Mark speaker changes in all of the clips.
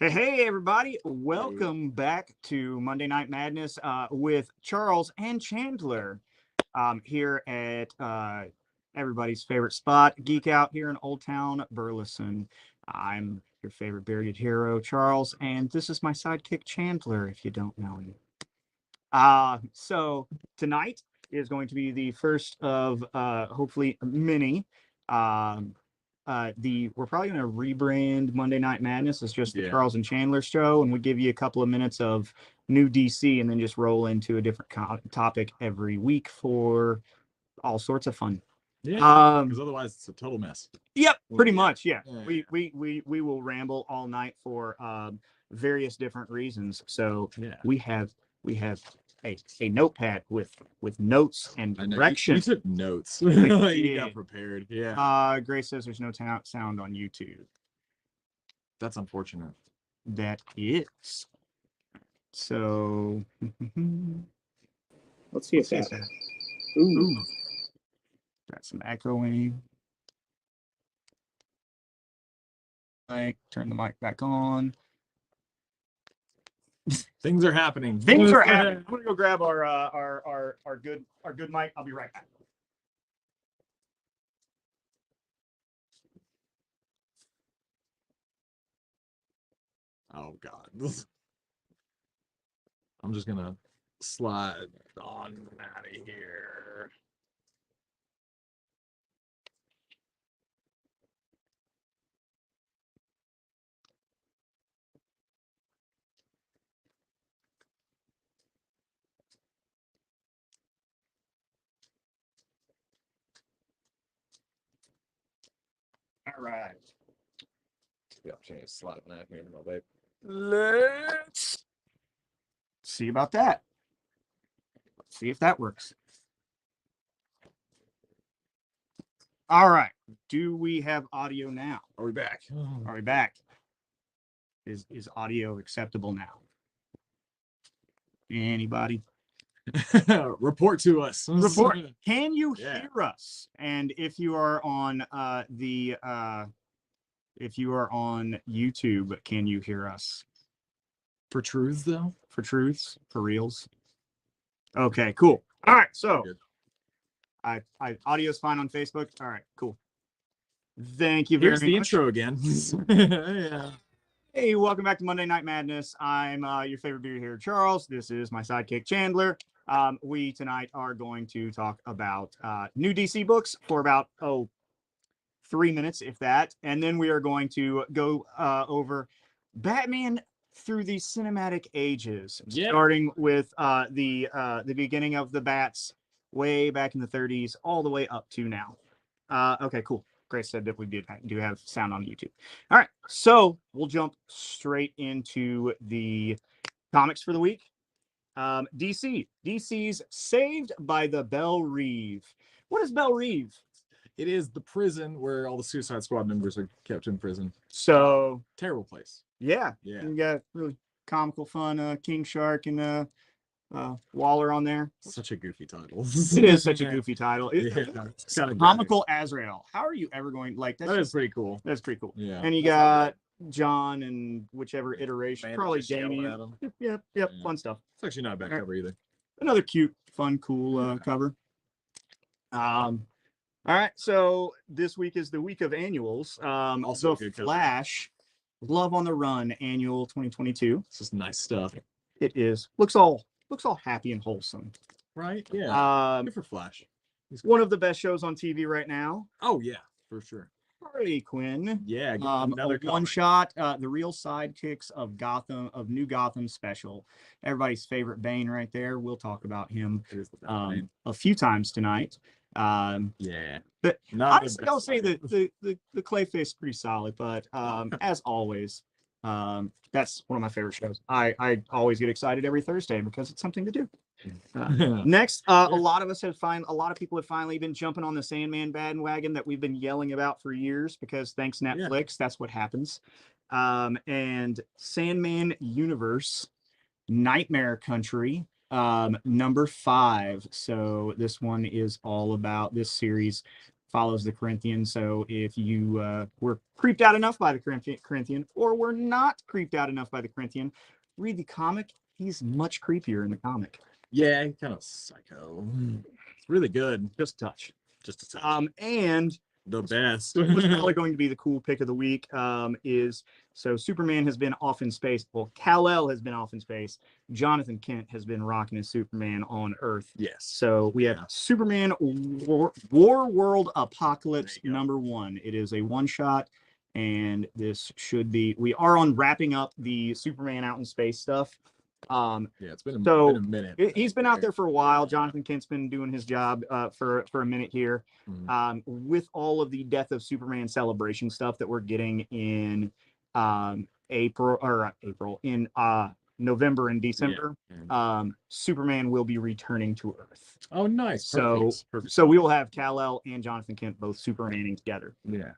Speaker 1: Hey, everybody. Welcome back to Monday Night Madness with Charles and Chandler here at everybody's favorite spot, Geek Out here in Old Town Burleson. I'm your favorite bearded hero, Charles, and this is my sidekick, Chandler, if you don't know him. So tonight is going to be the first of hopefully many we're probably going to rebrand Monday Night Madness as just the Charles and Chandler Show, and we give you a couple of minutes of new DC and then just roll into a different topic every week for all sorts of fun.
Speaker 2: Because otherwise it's a total mess.
Speaker 1: Yep, pretty much. Yeah. We will ramble all night for various different reasons. So we have a notepad with notes and directions.
Speaker 2: You took notes. You got prepared. Yeah.
Speaker 1: Grace says there's no sound on YouTube.
Speaker 2: That's unfortunate.
Speaker 1: That is. So let's see if that's Ooh. Got some echoing. Turn the mic back on.
Speaker 2: Things are happening.
Speaker 1: Things are happening. I'm gonna go grab our good mic. I'll be right back.
Speaker 2: Oh God. I'm just gonna slide on out of here.
Speaker 1: All right.
Speaker 2: The opportunity to slide on out here in a little bit.
Speaker 1: Let's see about that. Let's see if that works. All right. Do we have audio now?
Speaker 2: Are we back?
Speaker 1: Are we back? Is audio acceptable now? Anybody?
Speaker 2: Report to us.
Speaker 1: Report. Can you hear us? And if you are on if you are on YouTube, can you hear us?
Speaker 2: For truths, though?
Speaker 1: For truths? For reals? Okay, cool. All right, so audio's fine on Facebook. All right, cool. Thank you very much.
Speaker 2: Here's the intro again.
Speaker 1: Yeah. Hey, welcome back to Monday Night Madness. I'm your favorite beer here, Charles. This is my sidekick, Chandler. We tonight are going to talk about new DC books for about 3 minutes, if that, and then we are going to go over Batman through the cinematic ages, starting with the beginning of the Bats way back in the 30s, all the way up to now. Okay, cool. Grace said that we do have sound on YouTube. All right, so we'll jump straight into the comics for the week. DC's Saved by the Belle Reve. What is Belle Reve?
Speaker 2: It is the prison where all the Suicide Squad members are kept in prison.
Speaker 1: So
Speaker 2: terrible place.
Speaker 1: Yeah. You got really comical fun King Shark and Waller on there.
Speaker 2: Such a goofy title.
Speaker 1: It is such a goofy title.
Speaker 2: It's kind of
Speaker 1: comical Azrael. How are you ever going like that?
Speaker 2: That is pretty cool.
Speaker 1: That's pretty cool.
Speaker 2: Yeah.
Speaker 1: And you got John and whichever iteration, probably Damien. Yep. Yeah. Fun stuff.
Speaker 2: It's actually not a bad cover either.
Speaker 1: Another cute, fun, cool cover. All right, so this week is the week of annuals. Also, The Flash, Love on the Run, annual 2022.
Speaker 2: This is nice stuff.
Speaker 1: It is. Looks all happy and wholesome.
Speaker 2: Right? Yeah. Good for Flash.
Speaker 1: One of the best shows on TV right now.
Speaker 2: Oh yeah, for sure.
Speaker 1: Harley Quinn.
Speaker 2: Yeah. Another
Speaker 1: one shot. The real sidekicks of Gotham, of New Gotham special. Everybody's favorite Bane right there. We'll talk about him a few times tonight. But honestly, I'll say that the Clayface is pretty solid, but as always, that's one of my favorite shows. I always get excited every Thursday because it's something to do. Next, a lot of people have finally been jumping on the Sandman bandwagon that we've been yelling about for years because thanks Netflix, that's what happens. And Sandman Universe, Nightmare Country, number 5. So this one is all about, this series follows the Corinthian. So if you were creeped out enough by the Corinthian, or were not creeped out enough by the Corinthian, read the comic. He's much creepier in the comic.
Speaker 2: Yeah, kind of psycho. It's really good.
Speaker 1: Just a touch.
Speaker 2: Just a touch.
Speaker 1: And
Speaker 2: the best.
Speaker 1: what's probably going to be the cool pick of the week is so Superman has been off in space. Well, Kal-El has been off in space. Jonathan Kent has been rocking his Superman on Earth.
Speaker 2: Yes.
Speaker 1: So we have Superman War World Apocalypse #1. It is a one-shot, and this should be. We are on wrapping up the Superman out in space stuff.
Speaker 2: Yeah, it's been a minute.
Speaker 1: He's been out there for a while. Jonathan Kent's been doing his job for a minute here. With all of the Death of Superman celebration stuff that we're getting in November and December. Superman will be returning to Earth.
Speaker 2: Oh, nice.
Speaker 1: So we will have Kal-El and Jonathan Kent both Supermaning together.
Speaker 2: Yeah.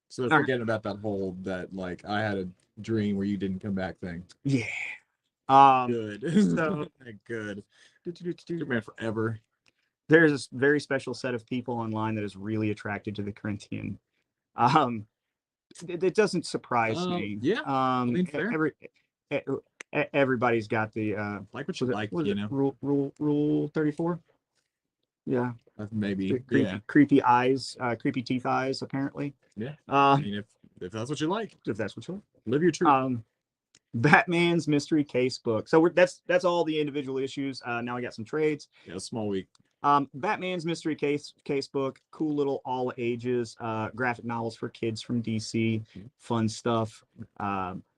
Speaker 2: So forgetting about that like I had a dream where you didn't come back thing.
Speaker 1: Yeah.
Speaker 2: Good. So good. Superman forever.
Speaker 1: There's a very special set of people online that is really attracted to the Corinthian. It doesn't surprise me.
Speaker 2: Yeah. I mean, fair.
Speaker 1: Everybody's got the
Speaker 2: like what you like, you know.
Speaker 1: Rule 34. Yeah.
Speaker 2: Maybe.
Speaker 1: Creepy eyes, creepy teeth eyes, apparently.
Speaker 2: Yeah. I mean, if that's what you like.
Speaker 1: If that's what you like.
Speaker 2: Live your truth.
Speaker 1: Batman's mystery case book. So that's all the individual issues. Now we got some trades.
Speaker 2: Yeah, small week.
Speaker 1: Batman's mystery case book. Cool little all ages graphic novels for kids from DC. Fun stuff.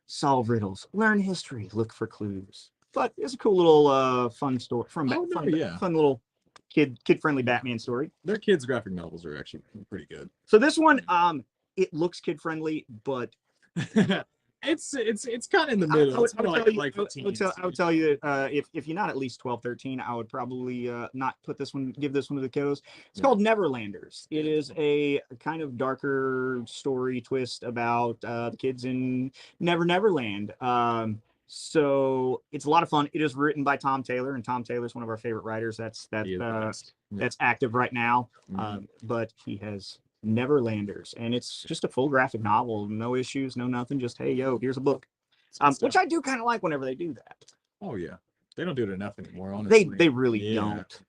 Speaker 1: Solve riddles, learn history, look for clues. But it's a cool little fun story from fun little kid friendly Batman story.
Speaker 2: Their kids' graphic novels are actually pretty good.
Speaker 1: So this one, it looks kid friendly, but
Speaker 2: it's kind of in the middle.
Speaker 1: I would tell you if you're not at least 12, 13, I would probably not give this one to the kiddos. It's called Neverlanders. It is a kind of darker story twist about the kids in Neverland. So it's a lot of fun. It is written by Tom Taylor, and Tom Taylor is one of our favorite writers that's active right now. But he has Neverlanders, and it's just a full graphic novel, no issues, no nothing, just hey yo, here's a book, which I do kind of like whenever they do that.
Speaker 2: Oh yeah, they don't do it enough anymore, honestly.
Speaker 1: They really don't.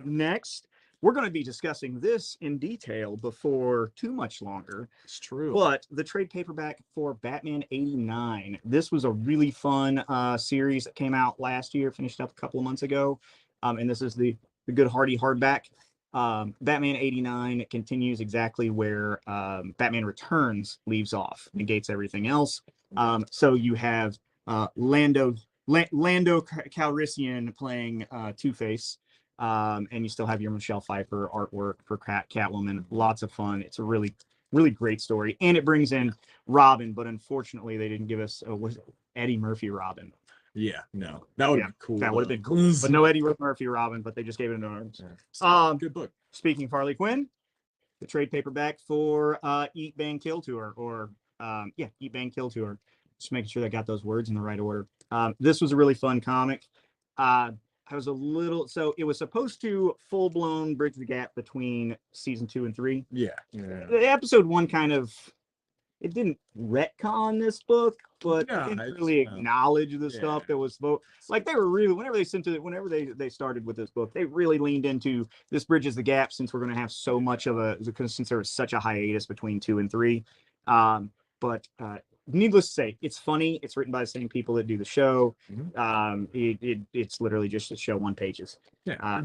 Speaker 1: Next we're going to be discussing this in detail before too much longer.
Speaker 2: It's true.
Speaker 1: But the trade paperback for Batman 89, this was a really fun series that came out last year, finished up a couple of months ago, and this is the good hardy hardback. Batman 89 continues exactly where Batman Returns leaves off, negates everything else. So you have Lando Calrissian playing Two-Face, and you still have your Michelle Pfeiffer artwork for Catwoman. Lots of fun. It's a really, really great story, and it brings in Robin, but unfortunately they didn't give us Eddie Murphy Robin.
Speaker 2: Yeah, no, that would have been cool.
Speaker 1: That would have been cool, but no Eddie Murphy Robin. But they just gave it an arm.
Speaker 2: Good book.
Speaker 1: Speaking of Harley Quinn, the trade paperback for Eat Bang Kill Tour, or Eat Bang Kill Tour. Just making sure I got those words in the right order. This was a really fun comic. It was supposed to full blown bridge the gap between season 2 and 3.
Speaker 2: Yeah.
Speaker 1: The episode 1 kind of. It didn't retcon this book, but it didn't really acknowledge the stuff that was like they were really whenever they started with this book, they really leaned into this bridges the gap since we're going to have so much of since there was such a hiatus between 2 and 3. But needless to say, it's funny. It's written by the same people that do the show. It's literally just a show 1 pages.
Speaker 2: Yeah.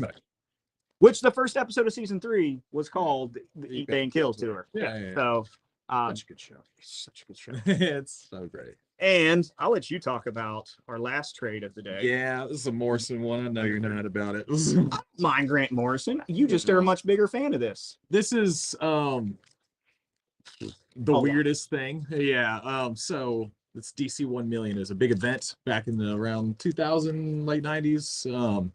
Speaker 1: Which the first episode of season 3 was called the Eat Bang Kill Tour.
Speaker 2: Yeah.
Speaker 1: So.
Speaker 2: Such a good show.
Speaker 1: Such a good show.
Speaker 2: It's so great.
Speaker 1: And I'll let you talk about our last trade of the day.
Speaker 2: Yeah, this is a Morrison one. I know you're not about it.
Speaker 1: Mine, Grant Morrison. You just are a much bigger fan of this.
Speaker 2: This is the weirdest thing. Yeah. So it's DC 1 million. It was a big event back in around 2000, late 90s.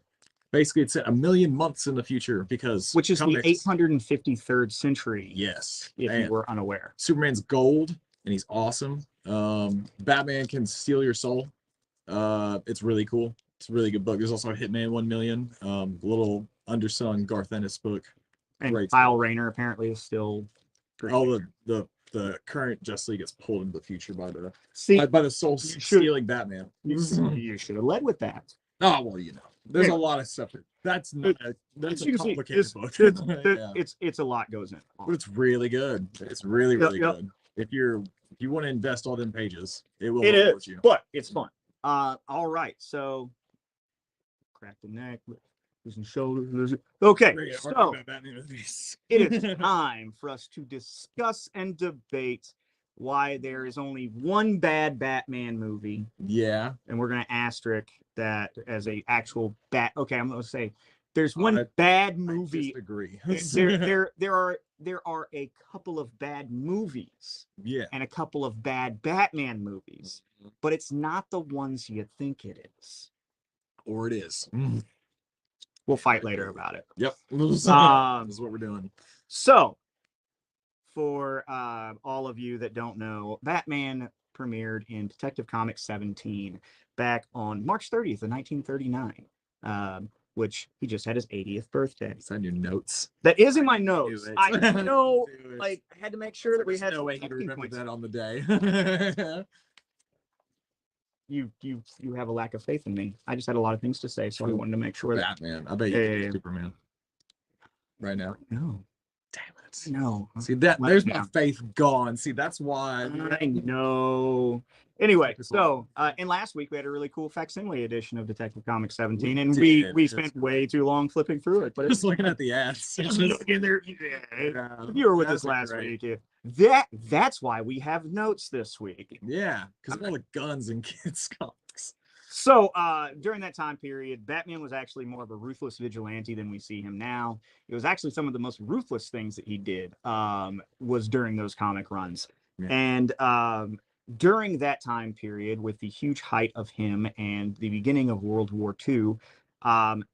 Speaker 2: Basically, it's a million months in the future because
Speaker 1: which is the 853rd century.
Speaker 2: Yes,
Speaker 1: if you were unaware.
Speaker 2: Superman's gold, and he's awesome. Batman can steal your soul. It's really cool. It's a really good book. There's also a Hitman 1 million, little undersung Garth Ennis book.
Speaker 1: And
Speaker 2: Great
Speaker 1: Kyle
Speaker 2: stuff.
Speaker 1: Rayner apparently is still.
Speaker 2: Oh, the current Justice League gets pulled into the future by the
Speaker 1: See,
Speaker 2: by the soul stealing Batman.
Speaker 1: you should have led with that.
Speaker 2: Oh well, there's
Speaker 1: Anyway.
Speaker 2: a lot of stuff. That's not that's
Speaker 1: As
Speaker 2: a
Speaker 1: you can see,
Speaker 2: complicated book. Yeah.
Speaker 1: it's a lot goes in.
Speaker 2: But it's really good. It's really
Speaker 1: Yep,
Speaker 2: really
Speaker 1: yep.
Speaker 2: good. If you want to invest all them pages, it will
Speaker 1: It
Speaker 2: reward
Speaker 1: is,
Speaker 2: you.
Speaker 1: but it's fun. All right, so crack the neck, losing shoulders. Okay,
Speaker 2: We're
Speaker 1: so
Speaker 2: talking about Batman movies.
Speaker 1: it is time for us to discuss and debate why there is only one bad Batman movie.
Speaker 2: Yeah.
Speaker 1: And we're gonna asterisk that as a actual bat. Okay, I'm gonna say there's one bad movie.
Speaker 2: I disagree.
Speaker 1: There are a couple of bad movies.
Speaker 2: Yeah.
Speaker 1: And a couple of bad Batman movies, but it's not the ones you think it is.
Speaker 2: Or it is.
Speaker 1: We'll fight later about it.
Speaker 2: Yep. This is what we're doing.
Speaker 1: So, for all of you that don't know, Batman premiered in Detective Comics 17 back on March 30th of 1939, which he just had his 80th birthday.
Speaker 2: It's on your notes.
Speaker 1: That is in my notes. I know,
Speaker 2: I
Speaker 1: had to make sure that we had
Speaker 2: no way he'd remember
Speaker 1: points.
Speaker 2: that on the day.
Speaker 1: You have a lack of faith in me. I just had a lot of things to say, so I wanted to make sure that
Speaker 2: Batman. I bet you Superman. Right now.
Speaker 1: No.
Speaker 2: Damn it.
Speaker 1: No.
Speaker 2: See there's my faith gone. See, that's why.
Speaker 1: I know. Anyway, so and last week we had a really cool facsimile edition of Detective Comics 17, and we spent way too long flipping through it. But
Speaker 2: just looking at the ads.
Speaker 1: You were with us last week. That's why we have notes this week.
Speaker 2: Yeah, because of all the guns and kids comics.
Speaker 1: So during that time period, Batman was actually more of a ruthless vigilante than we see him now. It was actually some of the most ruthless things that he did was during those comic runs. Yeah. And during that time period, with the huge height of him and the beginning of World War II,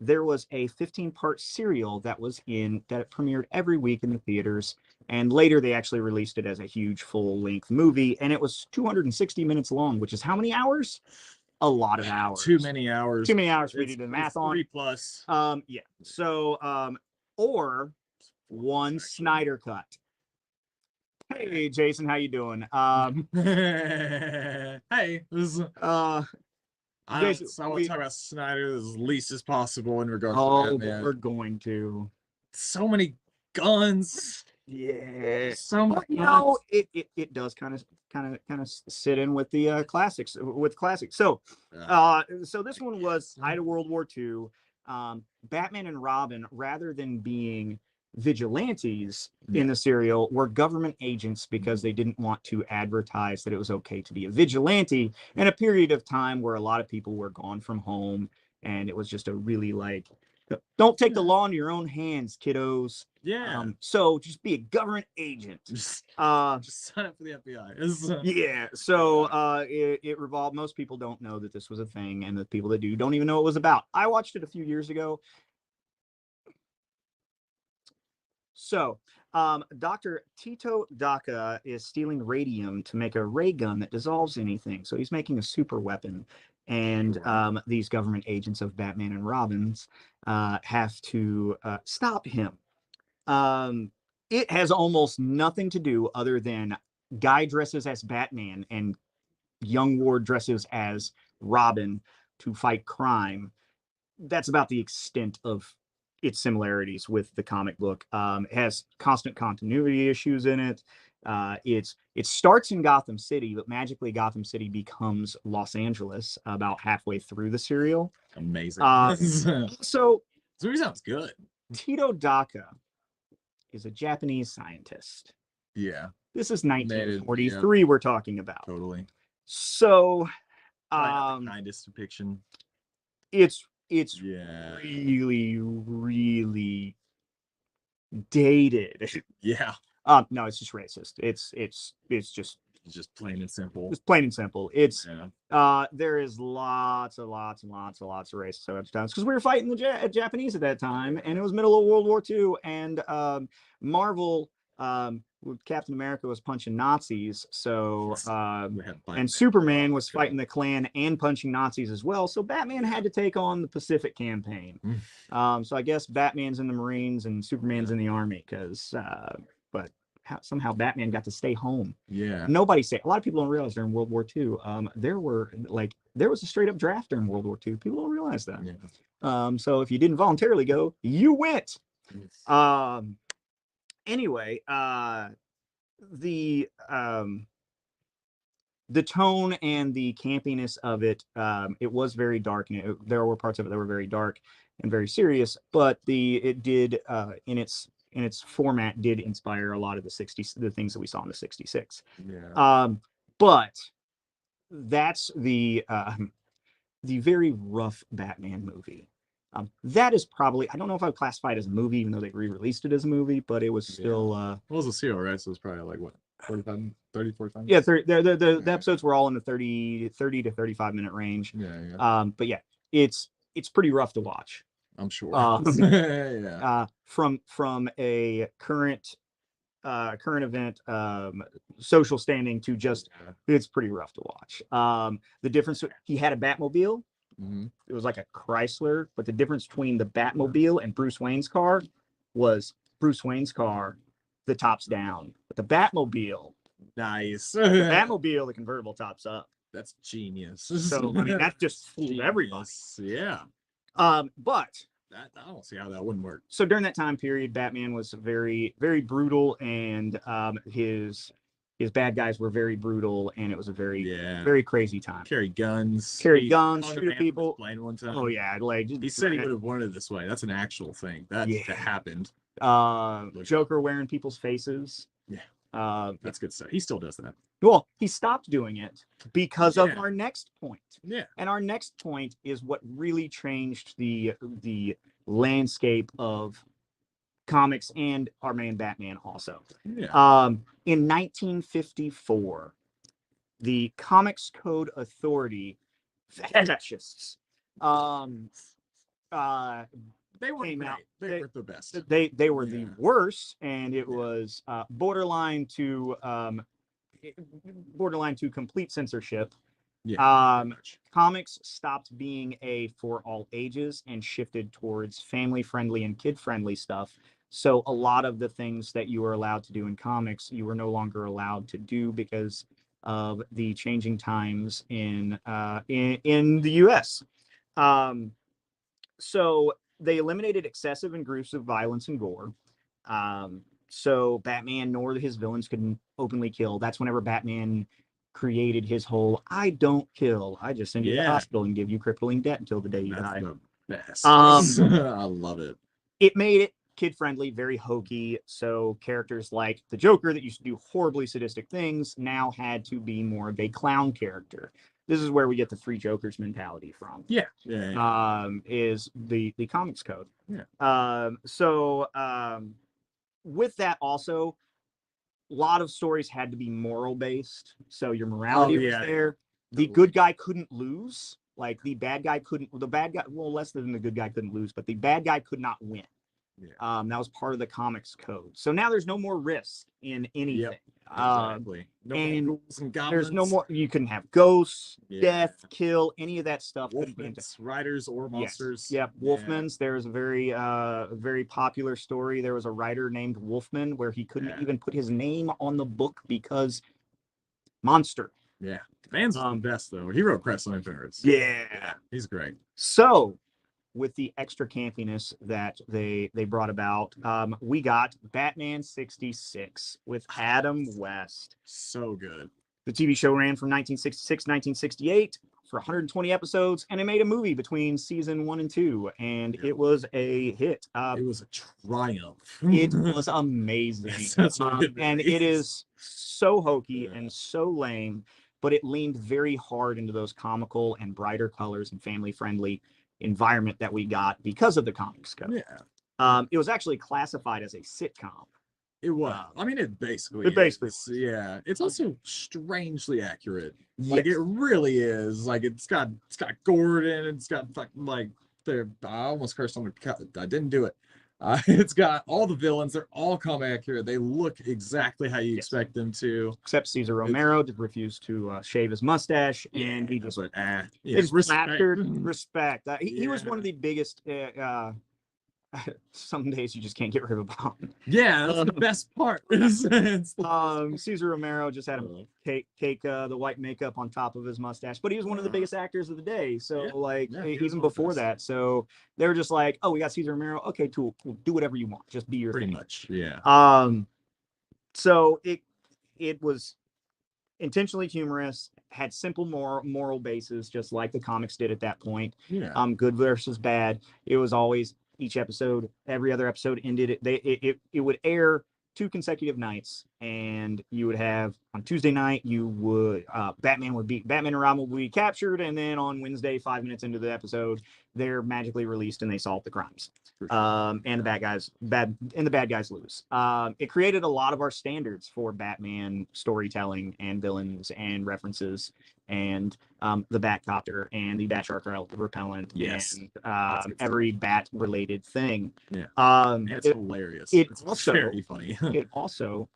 Speaker 1: there was a 15-part serial that premiered every week in the theaters. And later they actually released it as a huge full-length movie. And it was 260 minutes long, which is how many hours? A lot of hours.
Speaker 2: Too many hours.
Speaker 1: Too many hours for you to do the math on.
Speaker 2: 3+.
Speaker 1: Yeah. So, or one Snyder cut. Hey, Jason, how you doing?
Speaker 2: Hey.
Speaker 1: Jason,
Speaker 2: I want to talk about Snyder as least as possible in regards to Batman.
Speaker 1: We're going to.
Speaker 2: So many guns.
Speaker 1: Yeah.
Speaker 2: So much.
Speaker 1: It does kind of sit in with the classics. So, so this one was height of World War II. Batman and Robin, rather than being vigilantes in the serial, were government agents because they didn't want to advertise that it was okay to be a vigilante in a period of time where a lot of people were gone from home, and it was just a really don't take the law into your own hands, kiddos.
Speaker 2: Yeah.
Speaker 1: So just be a government agent.
Speaker 2: Just sign up for the FBI.
Speaker 1: Yeah. So it revolved. Most people don't know that this was a thing, and the people that do don't even know what it was about. I watched it a few years ago. So Dr. Tito Daca is stealing radium to make a ray gun that dissolves anything. So he's making a super weapon. And these government agents of Batman and Robin's have to stop him. It has almost nothing to do other than Guy dresses as Batman and young Ward dresses as Robin to fight crime. That's about the extent of its similarities with the comic book. It has constant continuity issues in it. It starts in Gotham City, but magically Gotham City becomes Los Angeles about halfway through the serial.
Speaker 2: Amazing.
Speaker 1: So
Speaker 2: this movie sounds good.
Speaker 1: Tito Daca is a Japanese scientist.
Speaker 2: Yeah.
Speaker 1: This is 1943 we're talking about.
Speaker 2: Totally.
Speaker 1: So
Speaker 2: the kindest depiction.
Speaker 1: It's really, really dated.
Speaker 2: Yeah.
Speaker 1: No, it's just racist. It's just
Speaker 2: plain and simple.
Speaker 1: Just plain and simple. It's there is lots of racist subtitles because we were fighting the Japanese at that time, and it was middle of World War II, and Marvel Captain America was punching Nazis, so
Speaker 2: We had
Speaker 1: and Superman was fighting the Klan and punching Nazis as well. So Batman had to take on the Pacific Campaign. So I guess Batman's in the Marines and Superman's in the Army, because but somehow Batman got to stay home.
Speaker 2: Yeah.
Speaker 1: Nobody say a lot of people don't realize during World War II, there was a straight up draft during World War II. People don't realize that.
Speaker 2: Yeah.
Speaker 1: So if you didn't voluntarily go, you went. Anyway, the tone and the campiness of it, it was very dark, and there were parts of it that were very dark and very serious, but it did in its format did inspire a lot of the things that we saw in the 66.
Speaker 2: Yeah.
Speaker 1: But that's the very rough Batman movie. That is probably, I don't know if I would classify it as a movie, even though they re-released it as a movie, but it was still
Speaker 2: It was a serial, right? So it's probably like what, 45, 30, 45?
Speaker 1: Yeah, the episodes were all in the 30 to 35 minute range.
Speaker 2: Yeah.
Speaker 1: But yeah, it's pretty rough to watch.
Speaker 2: I'm sure.
Speaker 1: Yeah. From a current event, social standing to just, it's pretty rough to watch. The difference, he had a Batmobile. It was like a Chrysler, but the difference between the Batmobile and Bruce Wayne's car was Bruce Wayne's car, the top's down, but the Batmobile,
Speaker 2: nice.
Speaker 1: the Batmobile, the convertible top's up.
Speaker 2: That's genius.
Speaker 1: So I mean, that just fooled everybody.
Speaker 2: Yeah.
Speaker 1: But
Speaker 2: I don't see how that wouldn't work.
Speaker 1: So during that time period, Batman was very, very brutal, and his bad guys were very brutal, and it was a very crazy time.
Speaker 2: Carry guns,
Speaker 1: shoot at people.
Speaker 2: One time.
Speaker 1: Oh yeah, like
Speaker 2: he said he would have wanted it this way. That's an actual thing that happened.
Speaker 1: Joker wearing people's faces.
Speaker 2: Yeah. That's good stuff. He still does that.
Speaker 1: Well, he stopped doing it because of our next point.
Speaker 2: Yeah.
Speaker 1: And our next point is what really changed the landscape of comics and our man Batman also.
Speaker 2: Yeah.
Speaker 1: In 1954, the Comics Code Authority, fascists,
Speaker 2: they weren't great. They weren't the best.
Speaker 1: They were the worst, and it was borderline to complete censorship. Comics stopped being for all ages and shifted towards family friendly and kid friendly stuff. So a lot of the things that you were allowed to do in comics, you were no longer allowed to do because of the changing times in the US. So they eliminated excessive and gruesome violence and gore. So Batman nor his villains could openly kill. That's whenever Batman created his whole "I don't kill, I just send you to the hospital and give you crippling debt until the day you die."
Speaker 2: That's the best. I love it.
Speaker 1: It made it kid-friendly, very hokey. So characters like the Joker that used to do horribly sadistic things now had to be more of a clown character. This is where we get the Three Jokers mentality from. Is the Comics Code. With that also, a lot of stories had to be moral based. So your morality was there. The good guy couldn't lose. Like the bad guy less than the good guy couldn't lose, but the bad guy could not win. That was part of the Comics Code. So now there's no more risk in anything.
Speaker 2: Exactly. No
Speaker 1: and
Speaker 2: more ghouls and goblins.
Speaker 1: There's no more. You couldn't have ghosts, death, kill, any of that stuff.
Speaker 2: Wolfmans, riders, or monsters.
Speaker 1: Wolfmans. There's a very popular story. There was a writer named Wolfman where he couldn't even put his name on the book because monster.
Speaker 2: Yeah, Van's the best though. He wrote Crestline Ferrets.
Speaker 1: Yeah,
Speaker 2: he's great.
Speaker 1: So, with the extra campiness that they brought about, we got Batman 66 with Adam West.
Speaker 2: So good.
Speaker 1: The TV show ran from 1966 to 1968 for 120 episodes, and it made a movie between season 1 and 2, and it was a hit.
Speaker 2: It was a triumph.
Speaker 1: It was amazing. And it is so hokey and so lame, but it leaned very hard into those comical and brighter colors and family-friendly environment that we got because of the Comics Code. It was actually classified as a sitcom.
Speaker 2: It was. I mean, it basically is. Yeah. It's also strangely accurate. Like it really is. Like it's got Gordon. It's got fucking like I almost cursed on the. I didn't do it. It's got all the villains. They're all comic accurate. They look exactly how you
Speaker 1: Yes.
Speaker 2: expect them to.
Speaker 1: Except Cesar Romero did refuse to shave his mustache, and he just respect. He was one of the biggest. Some days you just can't get rid of a bomb.
Speaker 2: Yeah, that's the best part.
Speaker 1: Cesar Romero just had him cake the white makeup on top of his mustache, but he was one of the biggest actors of the day. So even before that, so they were just like, oh, we got Cesar Romero. Okay, cool. Do whatever you want. Just be your
Speaker 2: pretty
Speaker 1: thing.
Speaker 2: much. Yeah.
Speaker 1: So it was intentionally humorous, had simple moral basis, just like the comics did at that point.
Speaker 2: Yeah.
Speaker 1: Good versus bad. It was always every other episode ended. It would air 2 consecutive nights, and you would have on Tuesday night Batman and Robin would be captured, and then on Wednesday, 5 minutes into the episode, they're magically released and they solve the crimes. And the bad guys lose. It created a lot of our standards for Batman storytelling and villains and references, and the Batcopter and the Bat Shark repellent, and every bat related thing.
Speaker 2: Yeah. It's hilarious. It's also very funny.
Speaker 1: It also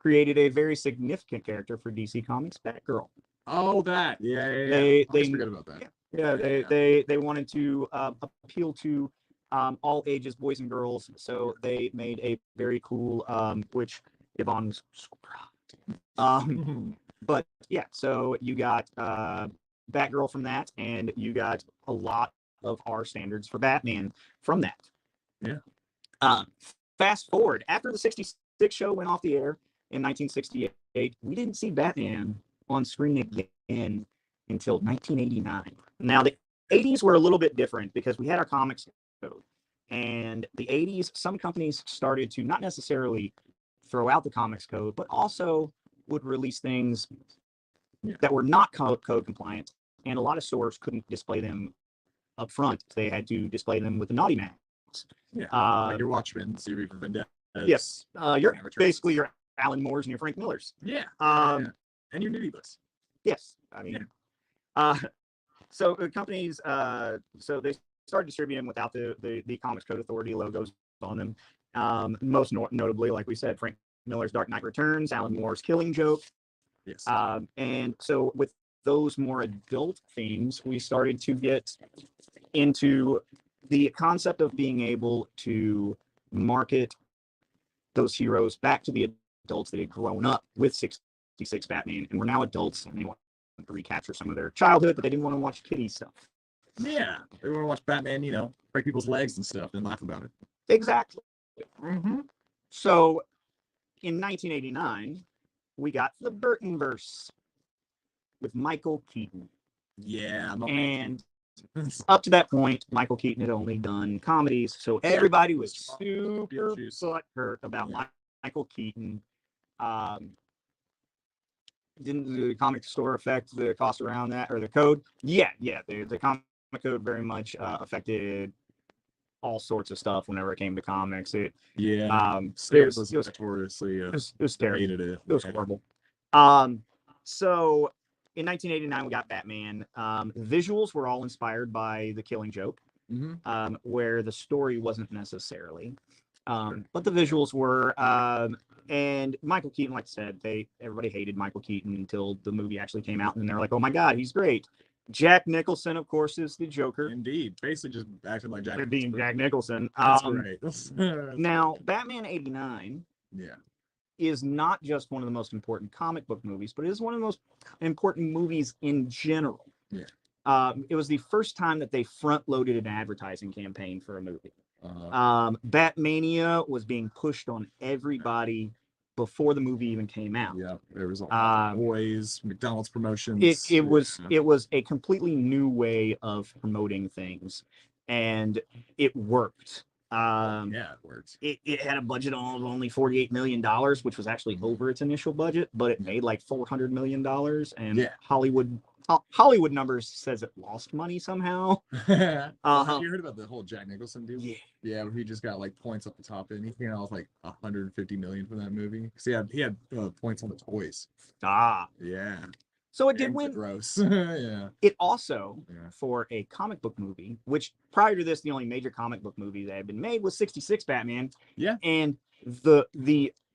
Speaker 1: created a very significant character for DC Comics, Batgirl.
Speaker 2: Oh, that. Yeah.
Speaker 1: They
Speaker 2: forget about that.
Speaker 1: They wanted to appeal to all ages, boys and girls. So they made a very cool, which Yvonne's but yeah, so you got Batgirl from that, and you got a lot of our standards for Batman from that.
Speaker 2: Yeah.
Speaker 1: Fast forward, after the 66 show went off the air in 1968, we didn't see Batman on screen again until 1989. Now, the 80s were a little bit different because we had our comics code. And the 80s, some companies started to not necessarily throw out the comics code, but also would release things that were not code compliant. And a lot of stores couldn't display them up front. They had to display them with the naughty mags.
Speaker 2: Yeah. Like your Watchmen, your Reaper Vendetta.
Speaker 1: Yes. You're basically your Alan Moores and your Frank Millers.
Speaker 2: Yeah. And your nitty books.
Speaker 1: Yes. I mean, so companies, so they started distributing without the Comics Code Authority logos on them. Most notably, like we said, Frank Miller's Dark Knight Returns, Alan Moore's Killing Joke.
Speaker 2: Yes.
Speaker 1: And so with those more adult themes, we started to get into the concept of being able to market those heroes back to the adults that had grown up with 66 Batman and were now adults, and they want to recapture some of their childhood, but they didn't want to watch kiddie stuff.
Speaker 2: Yeah, they want to watch Batman, break people's legs and stuff and laugh about it.
Speaker 1: Exactly. So in 1989, we got the Burtonverse with Michael Keaton.
Speaker 2: Yeah.
Speaker 1: And up to that point, Michael Keaton had only done comedies, so everybody was super butthurt about Michael Keaton. Didn't the comic store affect the cost around that, or the code? Yeah, the comic code very much affected all sorts of stuff whenever it came to comics. It was terrible. It was horrible. So in 1989, we got Batman. Visuals were all inspired by The Killing Joke, where the story wasn't necessarily. But the visuals were, and Michael Keaton, like I said, everybody hated Michael Keaton until the movie actually came out, and they're like, oh my God, he's great. Jack Nicholson, of course, is the Joker.
Speaker 2: Indeed. Basically just acting like Jack
Speaker 1: Nicholson. Jack Nicholson.
Speaker 2: That's right.
Speaker 1: Now, Batman 89 is not just one of the most important comic book movies, but it is one of the most important movies in general.
Speaker 2: Yeah.
Speaker 1: It was the first time that they front-loaded an advertising campaign for a movie. Batmania was being pushed on everybody before the movie even came out.
Speaker 2: Yeah, there was all toys, McDonald's promotions.
Speaker 1: It was a completely new way of promoting things, and it worked.
Speaker 2: It worked.
Speaker 1: It had a budget of only $48 million, which was actually over its initial budget, but it made like $400 million, and Hollywood numbers says it lost money somehow.
Speaker 2: Have you heard about the whole Jack Nicholson deal? Yeah, where he just got like points up the top, and he came out with like 150 million from that movie because he had points on the toys.
Speaker 1: Yeah. So it did
Speaker 2: And
Speaker 1: win.
Speaker 2: gross. Yeah.
Speaker 1: It also,
Speaker 2: Yeah.
Speaker 1: for a comic book movie, which prior to this, the only major comic book movie that had been made was 66 Batman.
Speaker 2: Yeah.
Speaker 1: And the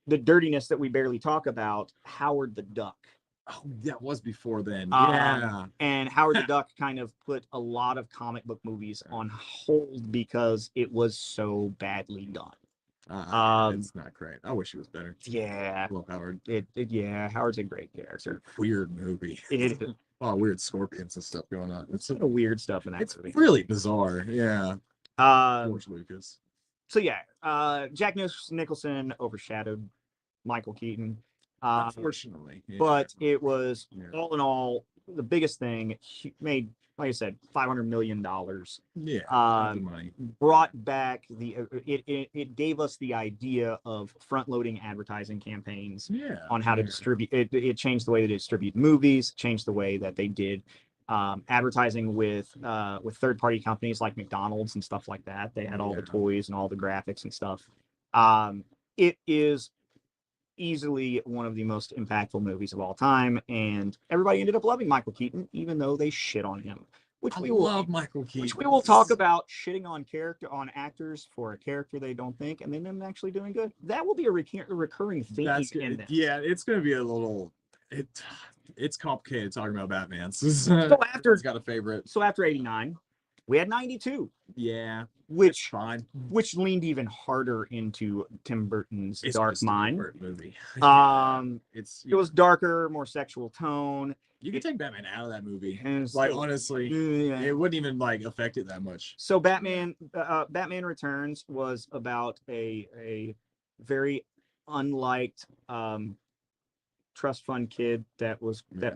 Speaker 1: dirtiness that we barely talk about, Howard the Duck.
Speaker 2: Oh, that was before then. Yeah.
Speaker 1: And Howard the Duck kind of put a lot of comic book movies on hold because it was so badly done.
Speaker 2: It's not great. I wish it was better.
Speaker 1: Yeah.
Speaker 2: I love Howard.
Speaker 1: Yeah, Howard's a great character.
Speaker 2: Weird movie.
Speaker 1: It is.
Speaker 2: Oh, weird scorpions and stuff going on. It's
Speaker 1: Some weird stuff in that movie.
Speaker 2: It's really bizarre. Yeah. George Lucas.
Speaker 1: So yeah, Jack Nicholson overshadowed Michael Keaton.
Speaker 2: Unfortunately. Yeah.
Speaker 1: But it was all in all the biggest thing. He made, like I said, $500 million.
Speaker 2: Yeah. Money.
Speaker 1: Brought back it gave us the idea of front-loading advertising campaigns on how to distribute. It changed the way that they distribute movies, changed the way that they did advertising with third-party companies like McDonald's and stuff like that. They had all the toys and all the graphics and stuff. It is easily one of the most impactful movies of all time, and everybody ended up loving Michael Keaton, even though they shit on him.
Speaker 2: I love Michael Keaton.
Speaker 1: Which we will talk about, shitting on actors for a character they don't think, and then them actually doing good. That will be a recurring theme in this.
Speaker 2: Yeah, it's going to be a little. It's complicated talking about Batman.
Speaker 1: So after
Speaker 2: it's got a favorite.
Speaker 1: So after 89, we had 92.
Speaker 2: Yeah,
Speaker 1: which
Speaker 2: fine.
Speaker 1: Which leaned even harder into Tim Burton's Dark Mind
Speaker 2: movie.
Speaker 1: It was darker, more sexual tone.
Speaker 2: You could take Batman out of that movie.
Speaker 1: Like
Speaker 2: honestly, it wouldn't even affect it that much.
Speaker 1: So Batman Returns was about a very unliked trust fund kid that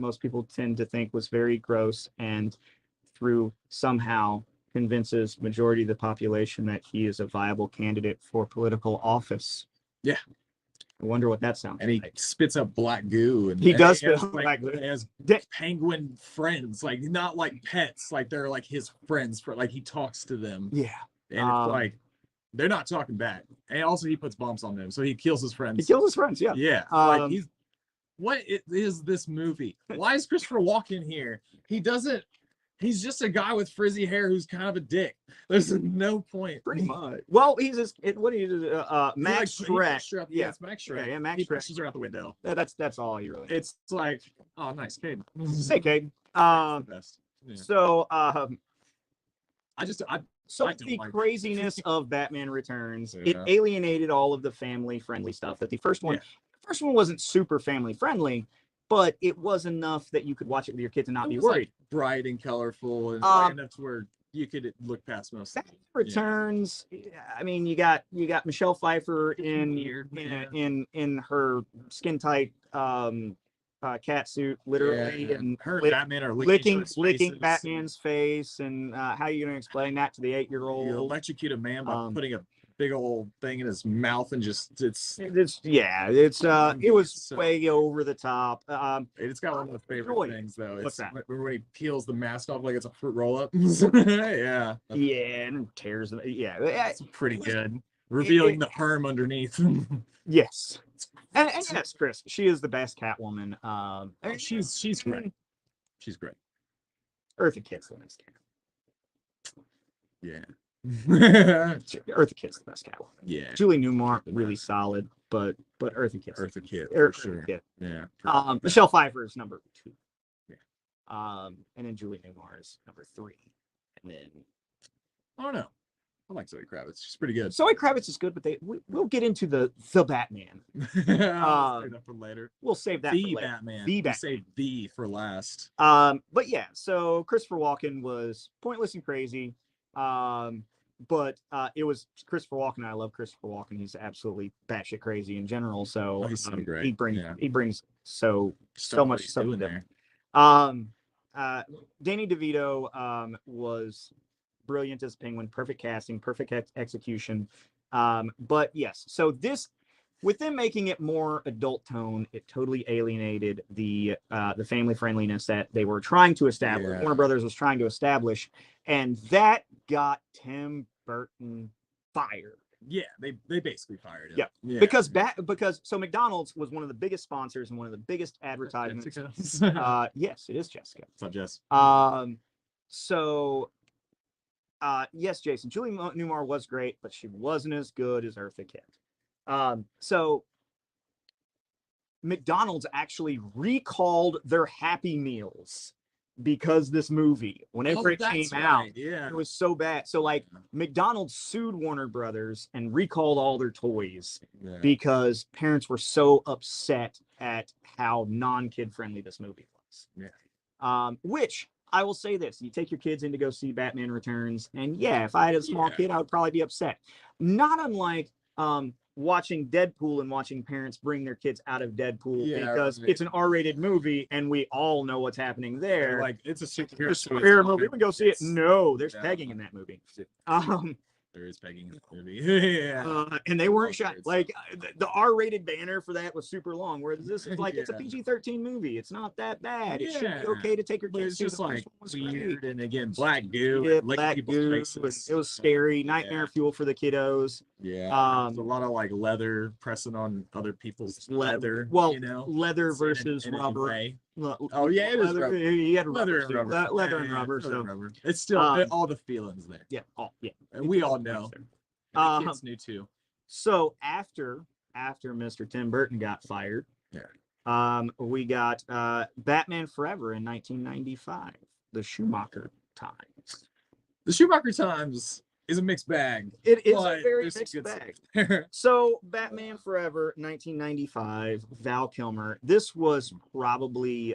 Speaker 1: most people tend to think was very gross, and through somehow convinces majority of the population that he is a viable candidate for political office.
Speaker 2: Yeah.
Speaker 1: I wonder what that sounds
Speaker 2: like. And he spits up black goo. And
Speaker 1: he does spit up black goo.
Speaker 2: He has penguin friends, not like pets, they're his friends. He talks to them.
Speaker 1: Yeah.
Speaker 2: And it's they're not talking back. And also he puts bombs on them, so he kills his friends.
Speaker 1: He kills his friends, yeah.
Speaker 2: Yeah. What is this movie? Why is Christopher Walken here? He's just a guy with frizzy hair who's kind of a dick. There's no point.
Speaker 1: Pretty much. Well, he's Max Shrek.
Speaker 2: Yeah, it's Max Shrek.
Speaker 1: Yeah, Max
Speaker 2: He
Speaker 1: Shrek.
Speaker 2: pushes her out the window.
Speaker 1: That's all he really.
Speaker 2: It's like, oh, nice, Cade.
Speaker 1: Hey, Cade.
Speaker 2: The best. Yeah.
Speaker 1: So,
Speaker 2: the
Speaker 1: craziness of Batman Returns, it alienated all of the family-friendly stuff that the first one. The first one wasn't super family-friendly, but it was enough that you could watch it with your kids and not be worried.
Speaker 2: Bright and colorful, and enough to where you could look past most.
Speaker 1: Batman Returns. I mean, you got Michelle Pfeiffer in her skin tight cat suit, literally, and
Speaker 2: her Batman are
Speaker 1: licking Batman's face, and how are you going to explain that to the 8-year-old?
Speaker 2: You electrocute a man by putting a big old thing in his mouth and just it was way over the top. It's got one of the favorite things though.
Speaker 1: What's that?
Speaker 2: When he peels the mask off like it's a fruit roll up. Yeah,
Speaker 1: and tears them. Yeah,
Speaker 2: it's pretty good. Revealing the perm underneath.
Speaker 1: Yes, and yes, Chris, she is the best Catwoman.
Speaker 2: She's great. She's great.
Speaker 1: Eartha Kitt's the best Catwoman.
Speaker 2: Yeah.
Speaker 1: Eartha Kitt's the best Catwoman.
Speaker 2: Yeah.
Speaker 1: Julie Newmar really solid, but Eartha Kitt.
Speaker 2: Sure. Yeah.
Speaker 1: Michelle Pfeiffer is number 2.
Speaker 2: Yeah.
Speaker 1: And then Julie Newmar is number 3. And then
Speaker 2: I don't know. I like Zoe Kravitz. She's pretty good.
Speaker 1: Zoe Kravitz is good, but we'll get into the Batman.
Speaker 2: Save that for later.
Speaker 1: We'll save that for later.
Speaker 2: Batman.
Speaker 1: The Batman.
Speaker 2: Save the for last.
Speaker 1: But yeah, so Christopher Walken was pointless and crazy. But it was Christopher Walken. I love Christopher Walken. He's absolutely batshit crazy in general. So
Speaker 2: he's so great.
Speaker 1: He brings so much stuff in there. Danny DeVito was brilliant as Penguin. Perfect casting, perfect execution. But yes, so with them making it more adult tone, it totally alienated the family friendliness that they were trying to establish.
Speaker 2: Yeah.
Speaker 1: Warner Brothers was trying to establish, and that got Tim Burton fired.
Speaker 2: Yeah, they basically fired him.
Speaker 1: Yeah, because so McDonald's was one of the biggest sponsors and one of the biggest advertisements. Yes, it is Jessica.
Speaker 2: What's up, Jess?
Speaker 1: So yes, Jason, Julie Newmar was great, but she wasn't as good as Eartha Kitt. So McDonald's actually recalled their Happy Meals because this movie, whenever it came out, it was so bad. So like McDonald's sued Warner Brothers and recalled all their toys because parents were so upset at how non-kid friendly this movie was. Which I will say this: you take your kids in to go see Batman Returns, and yeah, if I had a small kid, I would probably be upset. Not unlike watching Deadpool and watching parents bring their kids out of Deadpool because it's an R-rated movie and we all know what's happening there.
Speaker 2: Like, it's a
Speaker 1: superhero movie. We go see it. No, there's pegging in that movie.
Speaker 2: There is pegging in the movie.
Speaker 1: And they weren't shot. Like the R-rated banner for that was super long. Whereas this is like it's a PG-13 movie. It's not that bad. It should be okay to take your kids.
Speaker 2: It's just like weird, and again, black goo.
Speaker 1: Yeah, black goo. It was scary. Nightmare fuel for the kiddos.
Speaker 2: Yeah. There's a lot of like leather pressing on other people's leather.
Speaker 1: Well,
Speaker 2: you know,
Speaker 1: leather versus rubber.
Speaker 2: Oh yeah, it is
Speaker 1: leather.
Speaker 2: He
Speaker 1: had leather and rubber. Leather and rubber. So
Speaker 2: rubber. It's still all the feelings there.
Speaker 1: Yeah.
Speaker 2: And we all know. The kids knew too.
Speaker 1: So after Mr. Tim Burton got fired, we got Batman Forever in 1995, the Schumacher times.
Speaker 2: The Schumacher times is a mixed bag.
Speaker 1: It is a very mixed bag. So Batman Forever, 1995, Val Kilmer. This was probably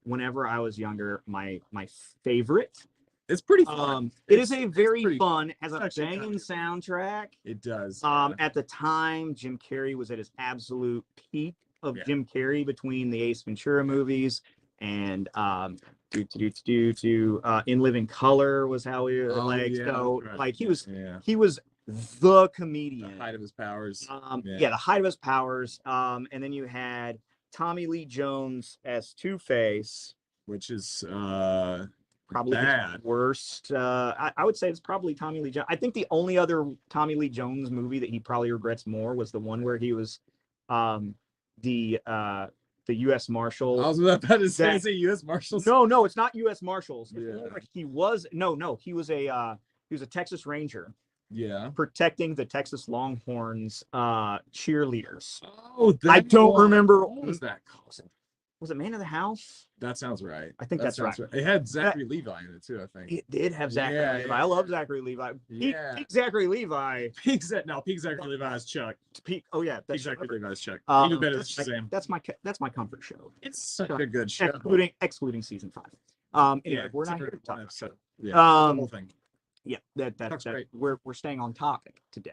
Speaker 1: whenever I was younger, my favorite.
Speaker 2: It's pretty fun.
Speaker 1: It is a very fun, has a banging soundtrack.
Speaker 2: It does.
Speaker 1: At the time, Jim Carrey was at his absolute peak of Jim Carrey between the Ace Ventura movies and In Living Color was how he he was the comedian.
Speaker 2: The height of his powers.
Speaker 1: The height of his powers. And then you had Tommy Lee Jones as Two-Face,
Speaker 2: which is
Speaker 1: probably the worst. I would say it's probably Tommy Lee Jones. I think the only other Tommy Lee Jones movie that he probably regrets more was the one where he was the U.S. Marshal.
Speaker 2: I was about to say U.S. Marshals.
Speaker 1: No, it's not U.S. Marshals.
Speaker 2: Yeah.
Speaker 1: He was he was a Texas Ranger.
Speaker 2: Yeah.
Speaker 1: Protecting the Texas Longhorns cheerleaders.
Speaker 2: Oh,
Speaker 1: I don't remember.
Speaker 2: What was that called?
Speaker 1: Was it Man of the House?
Speaker 2: That sounds right.
Speaker 1: I think that's right.
Speaker 2: It had Zachary Levi in it too, I think.
Speaker 1: It did have Zachary Levi. I love Zachary Levi. Peak Zachary Levi.
Speaker 2: Peak Zachary Levi is Chuck.
Speaker 1: Peak
Speaker 2: Zachary Levi is Chuck.
Speaker 1: Even better than Shazam. That's my comfort show.
Speaker 2: It's such a good show.
Speaker 1: Excluding season 5. Anyway, we're not here to talk.
Speaker 2: Episode. Yeah, the whole thing.
Speaker 1: Yeah, that's great. We're staying on topic today.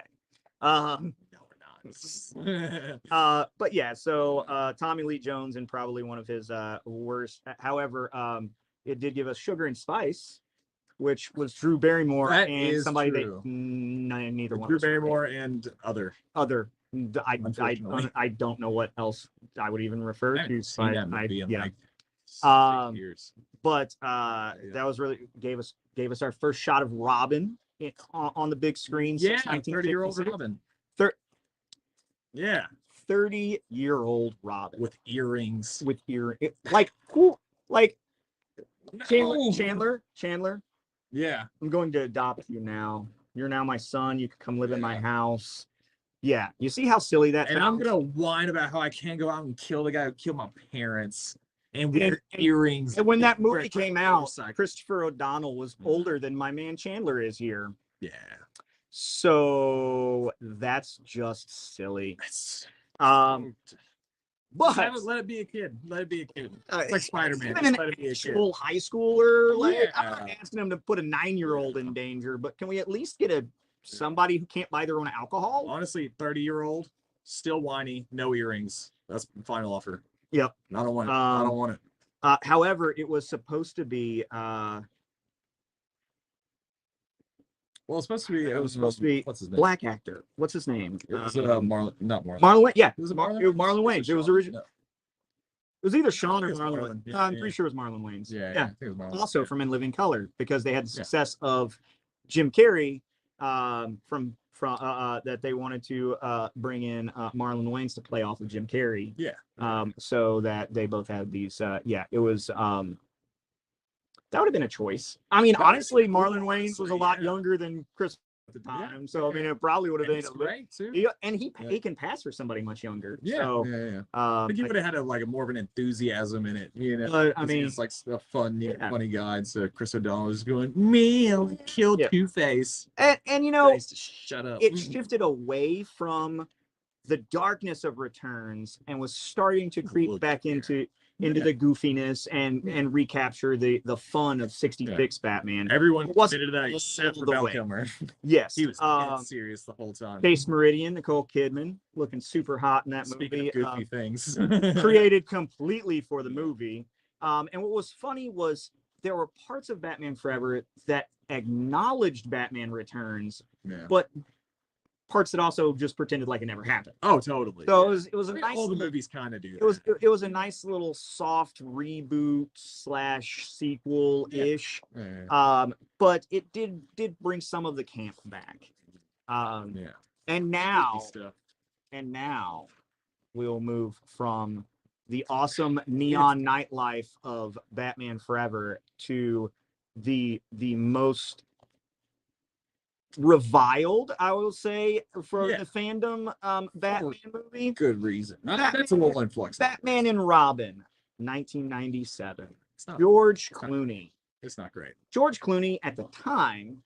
Speaker 1: But yeah, so Tommy Lee Jones in probably one of his worst. However, it did give us Sugar and Spice, which was Drew Barrymore and somebody that neither one.
Speaker 2: Drew Barrymore and other.
Speaker 1: I don't know what else I would even refer to. But that was really gave us our first shot of Robin on the big screen.
Speaker 2: Yeah, 30-year-old Robin.
Speaker 1: 30-year-old Robin
Speaker 2: with earrings.
Speaker 1: Chandler.
Speaker 2: Yeah,
Speaker 1: I'm going to adopt you now. You're now my son. You can come live in my house. Yeah, you see how silly that
Speaker 2: sounds? I'm gonna whine about how I can't go out and kill the guy who killed my parents and wear earrings.
Speaker 1: And when that movie came out, Christopher O'Donnell was older than my man Chandler is here.
Speaker 2: Yeah.
Speaker 1: So that's just silly. But
Speaker 2: let it be a kid. Let it be a kid. It's like Spider-Man.
Speaker 1: Even an actual high schooler, I'm not asking him to put a 9-year-old in danger, but can we at least get somebody who can't buy their own alcohol?
Speaker 2: Honestly, 30-year-old, still whiny, no earrings. That's the final offer.
Speaker 1: Yep.
Speaker 2: I don't want it. I don't want
Speaker 1: it. However, it was supposed to be
Speaker 2: well, it was supposed to be
Speaker 1: what's his name? Black actor. What's his name?
Speaker 2: It was Marlon
Speaker 1: Wayans. Yeah,
Speaker 2: it was
Speaker 1: Marlon Wayans. It was original. It was either Sean or Marlon. I'm pretty sure it was Marlon Wayans.
Speaker 2: Yeah. I think it was Marlon.
Speaker 1: Also from In Living Color, because they had the success of Jim Carrey from from that they wanted to bring in Marlon Wayans to play off of Jim Carrey.
Speaker 2: Yeah.
Speaker 1: So that they both had these. It was. That would have been a choice. I mean, honestly, Marlon Wayans was a lot younger than Chris at the time, so I mean, it probably would have been
Speaker 2: great too.
Speaker 1: He can pass for somebody much younger.
Speaker 2: Yeah,
Speaker 1: so,
Speaker 2: I think he would have had a more of an enthusiasm in it, you know.
Speaker 1: I mean,
Speaker 2: it's like a funny guy. So Chris O'Donnell is going, "Me, I'll kill Two-Face,"
Speaker 1: and you know,
Speaker 2: shut up.
Speaker 1: It shifted away from the darkness of Returns and was starting to creep back into the goofiness and recapture the fun of 66 Batman.
Speaker 2: Everyone committed to that except for Val Kilmer.
Speaker 1: Yes.
Speaker 2: He was serious the whole time.
Speaker 1: Chase Meridian, Nicole Kidman, looking super hot in that
Speaker 2: Speaking
Speaker 1: movie.
Speaker 2: Of goofy things.
Speaker 1: Created completely for the movie. And what was funny was there were parts of Batman Forever that acknowledged Batman Returns, but parts that also just pretended like it never happened.
Speaker 2: Oh, totally.
Speaker 1: So it was a nice.
Speaker 2: All the movies kind of do that.
Speaker 1: It was a nice little soft reboot / sequel ish. But it did bring some of the camp back. And now we'll move from the awesome neon nightlife of Batman Forever to the most reviled, I will say, for the fandom Batman movie.
Speaker 2: Good reason. That's a little influx.
Speaker 1: Batman and Robin, 1997. George Clooney.
Speaker 2: It's not great.
Speaker 1: George Clooney at the time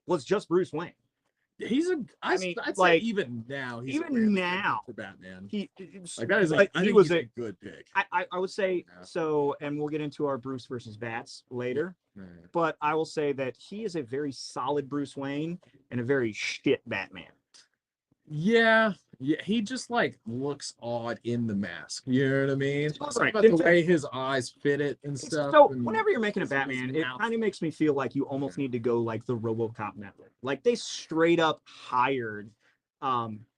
Speaker 1: was just Bruce Wayne.
Speaker 2: He's I'd say even now for Batman. He was a good pick.
Speaker 1: I would say so, and we'll get into our Bruce versus Bats later. But I will say that he is a very solid Bruce Wayne and a very shit Batman.
Speaker 2: Yeah, he just looks odd in the mask. You know what I mean? Right. About the way his eyes fit it and stuff.
Speaker 1: So whenever you're making a Batman, it kind of makes me feel like you almost need to go like the RoboCop method. Like they straight up hired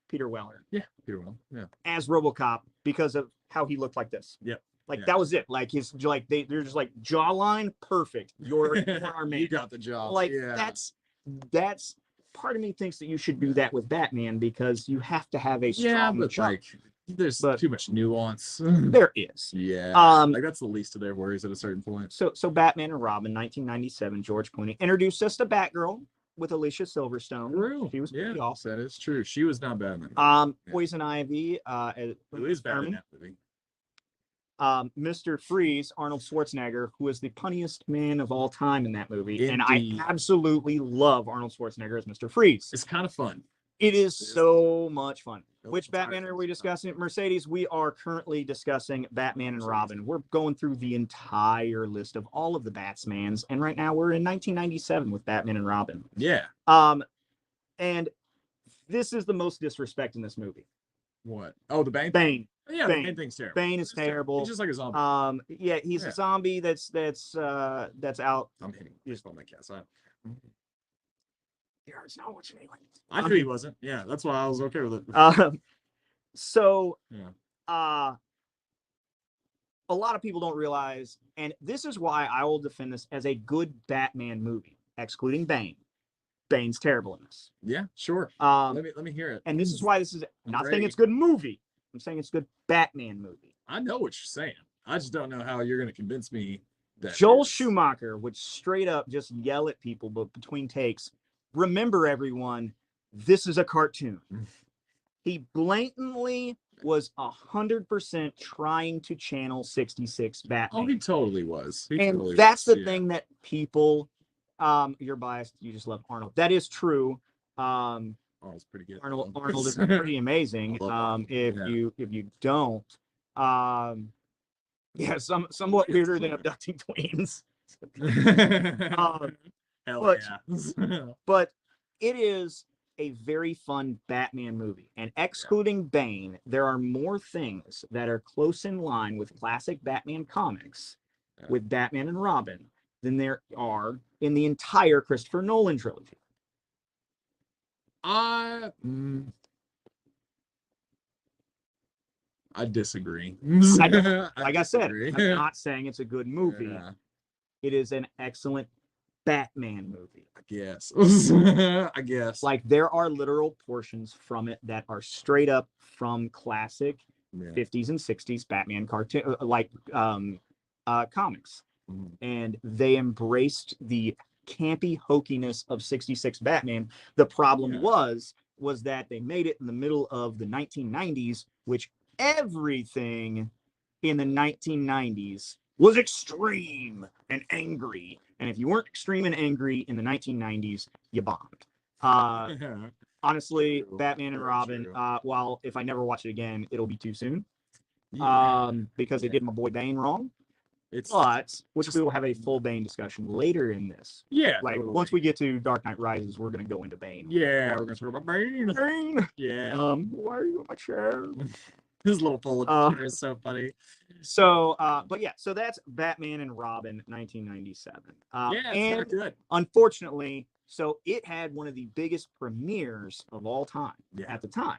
Speaker 1: Peter Weller.
Speaker 2: Yeah, Peter Weller. Yeah.
Speaker 1: As RoboCop because of how he looked like this.
Speaker 2: Yep.
Speaker 1: That was it. Like they're just like jawline perfect. You're our man.
Speaker 2: You got the job.
Speaker 1: That's part of me thinks that you should do that with Batman because you have to have a strong
Speaker 2: there's too much nuance.
Speaker 1: There is.
Speaker 2: Yeah. That's the least of their worries at a certain point.
Speaker 1: So Batman and Robin, 1997, George Clooney introduced us to Batgirl with Alicia Silverstone.
Speaker 2: True.
Speaker 1: She was pretty awesome.
Speaker 2: That is true. She was not Batman.
Speaker 1: Poison Ivy.
Speaker 2: Who is Batman in that movie?
Speaker 1: Mr. Freeze, Arnold Schwarzenegger, who is the punniest man of all time in that movie.
Speaker 2: Indeed.
Speaker 1: And I absolutely love Arnold Schwarzenegger as Mr. Freeze.
Speaker 2: It's kind of fun.
Speaker 1: It is so much fun. Which Batman are we discussing? Mercedes, we are currently discussing Batman and Robin. We're going through the entire list of all of the Batsmans. And right now we're in 1997 with Batman and Robin.
Speaker 2: Yeah.
Speaker 1: And this is the most disrespect in this movie.
Speaker 2: What? Oh, the Bane?
Speaker 1: Bane.
Speaker 2: Yeah,
Speaker 1: Bane.
Speaker 2: The Bane thing's terrible.
Speaker 1: Bane is terrible.
Speaker 2: He's just like a zombie.
Speaker 1: He's a zombie that's out.
Speaker 2: I'm hitting just on my cat side.
Speaker 1: Yeah, it's not what you mean.
Speaker 2: I knew he wasn't. Yeah, that's why I was okay with it.
Speaker 1: A lot of people don't realize, and this is why I will defend this as a good Batman movie, excluding Bane. Bane's terrible in this.
Speaker 2: Yeah, sure. Let me hear it.
Speaker 1: And this is why this is not saying it's a good movie. I'm saying it's a good Batman movie.
Speaker 2: I know what you're saying. I just don't know how you're going to convince me that
Speaker 1: Joel Schumacher would straight up just yell at people, but between takes, remember everyone, this is a cartoon. He blatantly was 100% trying to channel 66 Batman.
Speaker 2: Oh, he totally was.
Speaker 1: That's the thing that people, you're biased. You just love Arnold. That is true.
Speaker 2: Arnold's pretty good.
Speaker 1: Arnold is pretty amazing. If you don't, somewhat weirder than abducting twins. But it is a very fun Batman movie, and excluding Bane, there are more things that are close in line with classic Batman comics with Batman and Robin than there are in the entire Christopher Nolan trilogy.
Speaker 2: I disagree.
Speaker 1: Like I said, I'm not saying it's a good movie. It is an excellent Batman movie.
Speaker 2: I guess. I guess.
Speaker 1: Like, there are literal portions from it that are straight up from classic 50s and 60s Batman cartoon, comics. And they embraced the campy hokiness of 66 Batman. The problem was that they made it in the middle of the 1990s, which everything in the 1990s was extreme and angry. And if you weren't extreme and angry in the 1990s, you bombed. Honestly, Batman and Robin, while if I never watch it again, it'll be too soon. Because they did my boy Bane wrong. Which we will have a full Bane discussion later in this.
Speaker 2: Yeah.
Speaker 1: Like, once we get to Dark Knight Rises, we're going to go into Bane.
Speaker 2: Yeah, we're going to talk about Bane.
Speaker 1: Bane!
Speaker 2: Yeah.
Speaker 1: Why are you in my chair?
Speaker 2: His little full of chair is so funny.
Speaker 1: So, but yeah, so that's Batman and Robin, 1997.
Speaker 2: It's not good.
Speaker 1: Unfortunately, so it had one of the biggest premieres of all time at the time.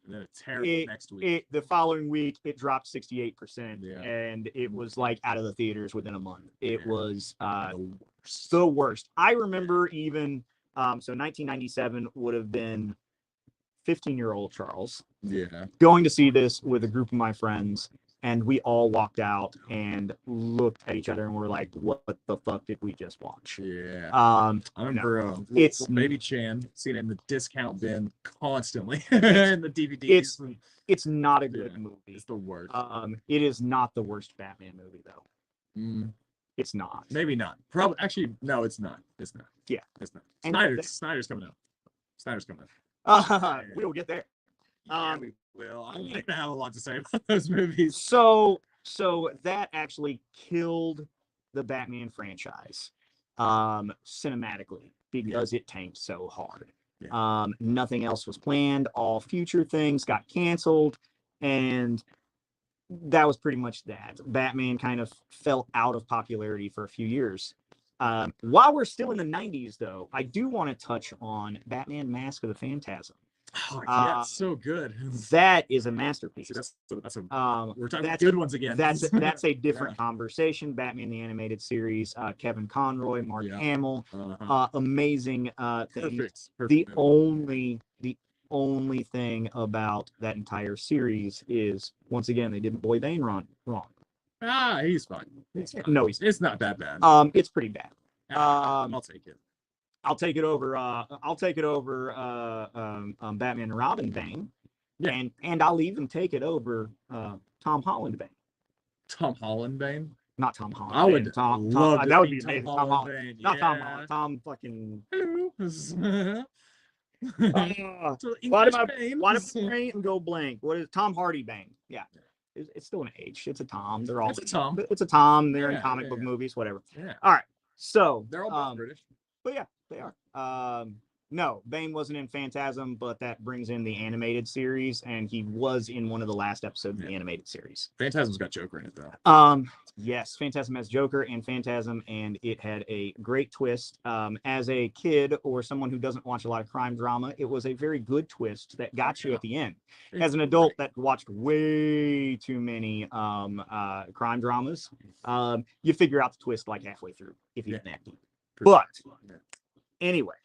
Speaker 2: Next week.
Speaker 1: The following week, it dropped 68%, and it was like out of the theaters within a month. It was the worst. I remember even, so 1997 would have been 15-year-old Charles. Going to see this with a group of my friends, and we all walked out and looked at each other and were like, what the fuck did we just watch?
Speaker 2: I remember it's Baby Chan seeing it in the discount bin constantly in the DVDs.
Speaker 1: It's not a good movie.
Speaker 2: It's the worst.
Speaker 1: It is not the worst Batman movie though. It's not.
Speaker 2: Maybe not. Probably. Actually, no, it's not. It's not.
Speaker 1: Yeah,
Speaker 2: it's not. Snyder's coming out.
Speaker 1: We'll get there.
Speaker 2: We will. I'm gonna have a lot to say about those movies.
Speaker 1: So that actually killed the Batman franchise, cinematically, because it tanked so hard. Nothing else was planned. All future things got canceled, and that was pretty much that. Batman kind of fell out of popularity for a few years. While we're still in the 90s, though, I do want to touch on Batman Mask of the Phantasm.
Speaker 2: Oh, yeah, it's so good.
Speaker 1: That is a masterpiece.
Speaker 2: We're talking about good ones again.
Speaker 1: That's a different conversation. Batman the Animated Series, Kevin Conroy, Mark Hamill, amazing things.
Speaker 2: Perfect.
Speaker 1: The only thing about that entire series is, once again, they didn't boy Bane wrong.
Speaker 2: He's fine.
Speaker 1: No,
Speaker 2: it's not that bad.
Speaker 1: It's pretty bad.
Speaker 2: I'll take it.
Speaker 1: I'll take it over Batman and Robin Bane. And I'll even take it over Tom Holland Bane.
Speaker 2: Tom Holland Bane?
Speaker 1: Not Tom Holland.
Speaker 2: I would love
Speaker 1: that would be
Speaker 2: amazing.
Speaker 1: Tom Holland. Not Tom Holland. Tom fucking.
Speaker 2: Hello.
Speaker 1: Why did my brain go blank? What is Tom Hardy Bane? Yeah. It's still an H. It's a Tom. They're all.
Speaker 2: It's a Tom.
Speaker 1: It's a Tom. They're in comic book movies, whatever.
Speaker 2: Yeah.
Speaker 1: All right. So
Speaker 2: they're all British.
Speaker 1: But yeah, they are. No, Bane wasn't in Phantasm, but that brings in the animated series, and he was in one of the last episodes of the animated series.
Speaker 2: Phantasm's got Joker in it, though.
Speaker 1: Yes, Phantasm has Joker and Phantasm, and it had a great twist. As a kid or someone who doesn't watch a lot of crime drama, it was a very good twist that got you at the end. As an adult that watched way too many crime dramas, you figure out the twist like halfway through, if you're that deep. But anyway,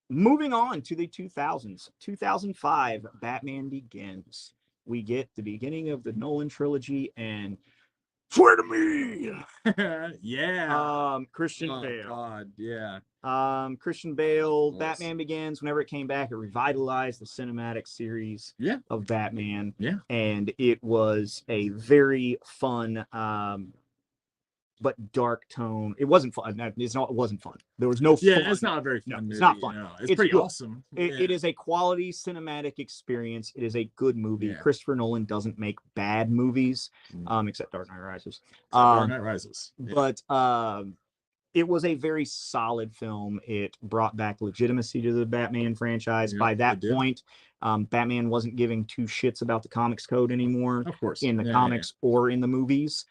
Speaker 1: moving on to the 2000s, 2005, Batman Begins. We get the beginning of the Nolan trilogy, and swear to me, Christian Bale.
Speaker 2: God, yeah.
Speaker 1: Christian Bale, Batman Begins. Whenever it came back, it revitalized the cinematic series of Batman. And it was a very fun, but dark tone. It wasn't fun. It wasn't fun. There was no fun.
Speaker 2: Yeah, it's not a very fun movie.
Speaker 1: It's not fun.
Speaker 2: No. It's pretty
Speaker 1: good.
Speaker 2: Awesome.
Speaker 1: It is a quality cinematic experience. It is a good movie. Christopher Nolan doesn't make bad movies, except Dark Knight Rises. But it was a very solid film. It brought back legitimacy to the Batman franchise. By that point, Batman wasn't giving two shits about the comics code anymore.
Speaker 2: Of course.
Speaker 1: In the comics or in the movies.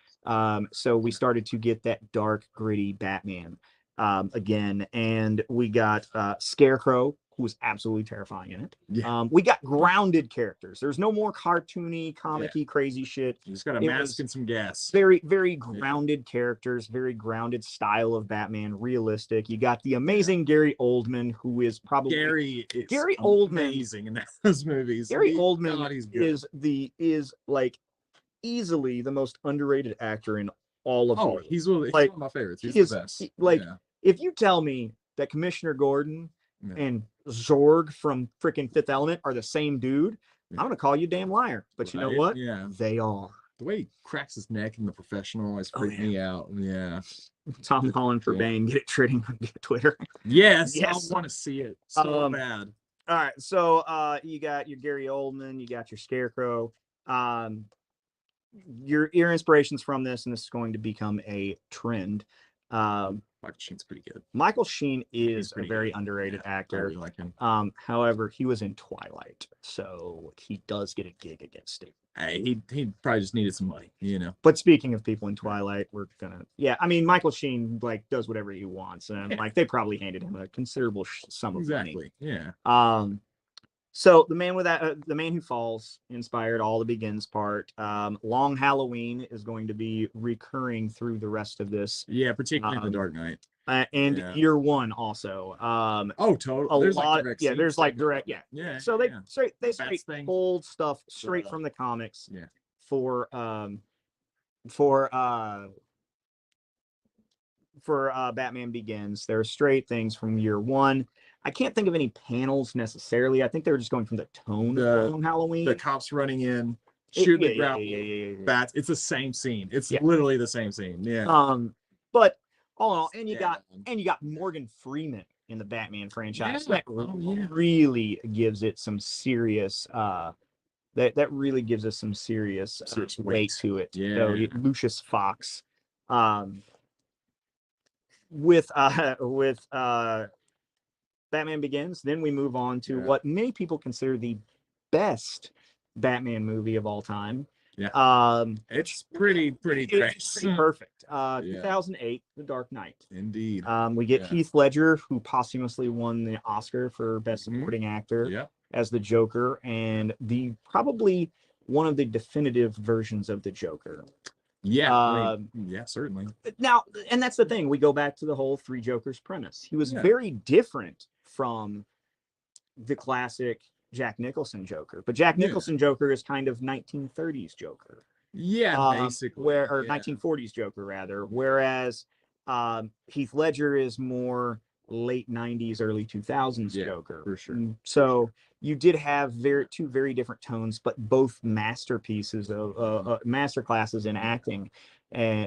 Speaker 1: So we started to get that dark, gritty Batman again, and we got Scarecrow who was absolutely terrifying in it.
Speaker 2: Yeah.
Speaker 1: We got grounded characters. There's no more cartoony, comic-y, crazy shit.
Speaker 2: You just got a mask and some gas.
Speaker 1: Very, very grounded characters, very grounded style of Batman, realistic. You got the amazing Gary Oldman, who is probably
Speaker 2: Gary
Speaker 1: Oldman,
Speaker 2: amazing in those movies.
Speaker 1: Gary Oldman is like easily the most underrated actor in all of Hollywood.
Speaker 2: He's one of my favorites. He's the best.
Speaker 1: If you tell me that Commissioner Gordon and Zorg from freaking Fifth Element are the same dude, I'm gonna call you a damn liar. But you know what?
Speaker 2: Yeah,
Speaker 1: they are.
Speaker 2: The way he cracks his neck in The Professional always freaked me out. Yeah.
Speaker 1: Tom Holland for Bane, get it trending on Twitter.
Speaker 2: Yes. I want to see it so bad.
Speaker 1: All right, so you got your Gary Oldman, you got your Scarecrow. Your inspirations from this, and this is going to become a trend.
Speaker 2: Michael Sheen's pretty good. Michael
Speaker 1: Sheen is a very underrated actor.
Speaker 2: I really like him.
Speaker 1: However, he was in Twilight, so he does get a gig against it.
Speaker 2: Hey, he probably just needed some money, you know.
Speaker 1: But speaking of people in Twilight, we're gonna I mean, Michael Sheen like does whatever he wants, and like they probably handed him a considerable sum of money.
Speaker 2: Yeah.
Speaker 1: So the Man Who Falls inspired all the Begins part. Long Halloween is going to be recurring through the rest of this.
Speaker 2: Yeah, particularly in The Dark Knight.
Speaker 1: And Year One also.
Speaker 2: Totally.
Speaker 1: There's direct.
Speaker 2: Yeah.
Speaker 1: So they straight pulled stuff straight from the comics.
Speaker 2: Yeah.
Speaker 1: For Batman Begins, there are straight things from Year One. I can't think of any panels necessarily. I think they were just going from the tone of Long Halloween.
Speaker 2: The cops running in, shooting the ground bats. It's the same scene. It's literally the same scene. Yeah.
Speaker 1: But all in all, and you got Morgan Freeman in the Batman franchise. That really gives it some serious that really gives us some serious weight to it.
Speaker 2: Yeah.
Speaker 1: So Lucius Fox. With Batman Begins, then we move on to what many people consider the best Batman movie of all time.
Speaker 2: Yeah. It's pretty great.
Speaker 1: It's pretty perfect. 2008, The Dark Knight.
Speaker 2: Indeed.
Speaker 1: We get Heath Ledger, who posthumously won the Oscar for Best Supporting Actor as the Joker, and probably one of the definitive versions of the Joker.
Speaker 2: Yeah, certainly.
Speaker 1: Now, and that's the thing. We go back to the whole Three Jokers premise. He was very different from the classic Jack Nicholson Joker, but Jack Nicholson Joker is kind of 1930s Joker.
Speaker 2: Yeah, basically.
Speaker 1: 1940s Joker rather, whereas Heath Ledger is more late 90s, early 2000s Joker.
Speaker 2: For sure.
Speaker 1: So you did have two very different tones, but both masterpieces of masterclasses in acting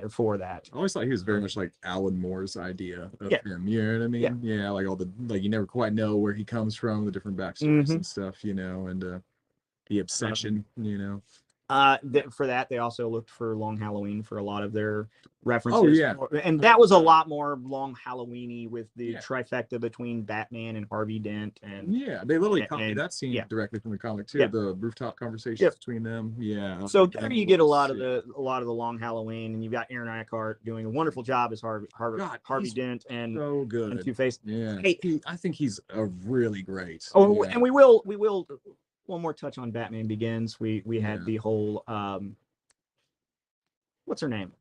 Speaker 1: for that.
Speaker 2: I always thought he was very much like Alan Moore's idea of him. You know what I mean? Yeah, like all the you never quite know where he comes from, the different backstories and stuff, you know, and the obsession, you know.
Speaker 1: For that, they also looked for Long Halloween for a lot of their references. And that was a lot more Long Halloween-y with the trifecta between Batman and Harvey Dent. And
Speaker 2: they literally copied that scene directly from the comic too. The rooftop conversations between them. Yeah.
Speaker 1: So there you get a lot of the Long Halloween, and you've got Aaron Eckhart doing a wonderful job as Harvey Dent and
Speaker 2: so good
Speaker 1: and Two-Face.
Speaker 2: Yeah. I think he's a really great.
Speaker 1: And we will. One more touch on Batman Begins. We had the whole what's her name?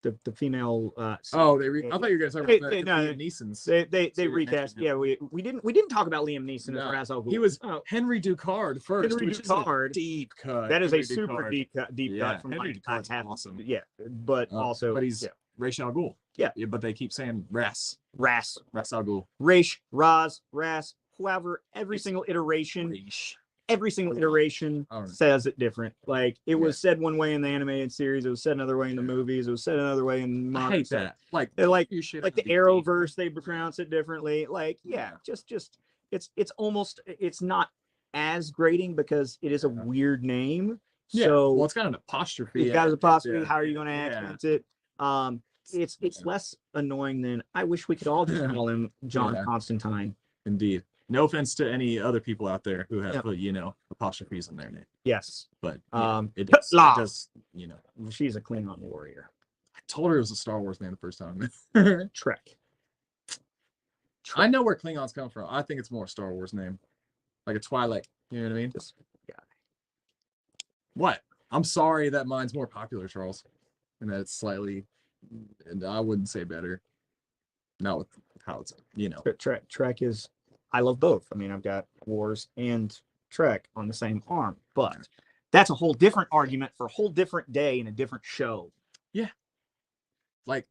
Speaker 1: The female.
Speaker 2: I thought you were going to talk about Liam Neeson's.
Speaker 1: They recast. Yeah, we didn't talk about Liam Neeson as Ra's al Ghul.
Speaker 2: He was Henry Ducard first.
Speaker 1: Henry Ducard,
Speaker 2: deep cut.
Speaker 1: That is a super deep cut from
Speaker 2: Henry Ducard's awesome.
Speaker 1: Yeah, but
Speaker 2: he's Ra's al Ghul. Yeah, but they keep saying Ra's al Ghul.
Speaker 1: Ras, whoever. Every single iteration says it different. Like it was said one way in the animated series, it was said another way in the movies, it was said another way in modern.
Speaker 2: I hate that. Like
Speaker 1: the Arrowverse, they pronounce it differently. Like just it's not as grating because it is a weird name. So
Speaker 2: it's got an apostrophe.
Speaker 1: It's got an apostrophe. How are you going to accent it? It's less annoying than I wish we could all just call him John Constantine.
Speaker 2: Indeed. No offense to any other people out there who have put, apostrophes in their name.
Speaker 1: Yes.
Speaker 2: But it does,
Speaker 1: She's a Klingon warrior.
Speaker 2: I told her it was a Star Wars name the first time.
Speaker 1: Trek.
Speaker 2: I know where Klingons come from. I think it's more a Star Wars name, like a Twilight. You know what I mean?
Speaker 1: Yeah.
Speaker 2: What? I'm sorry that mine's more popular, Charles, and that it's slightly, and I wouldn't say better. Not with how it's,
Speaker 1: But Trek is, I love both. I mean, I've got Wars and Trek on the same arm, but that's a whole different argument for a whole different day and a different show.
Speaker 2: Yeah. Like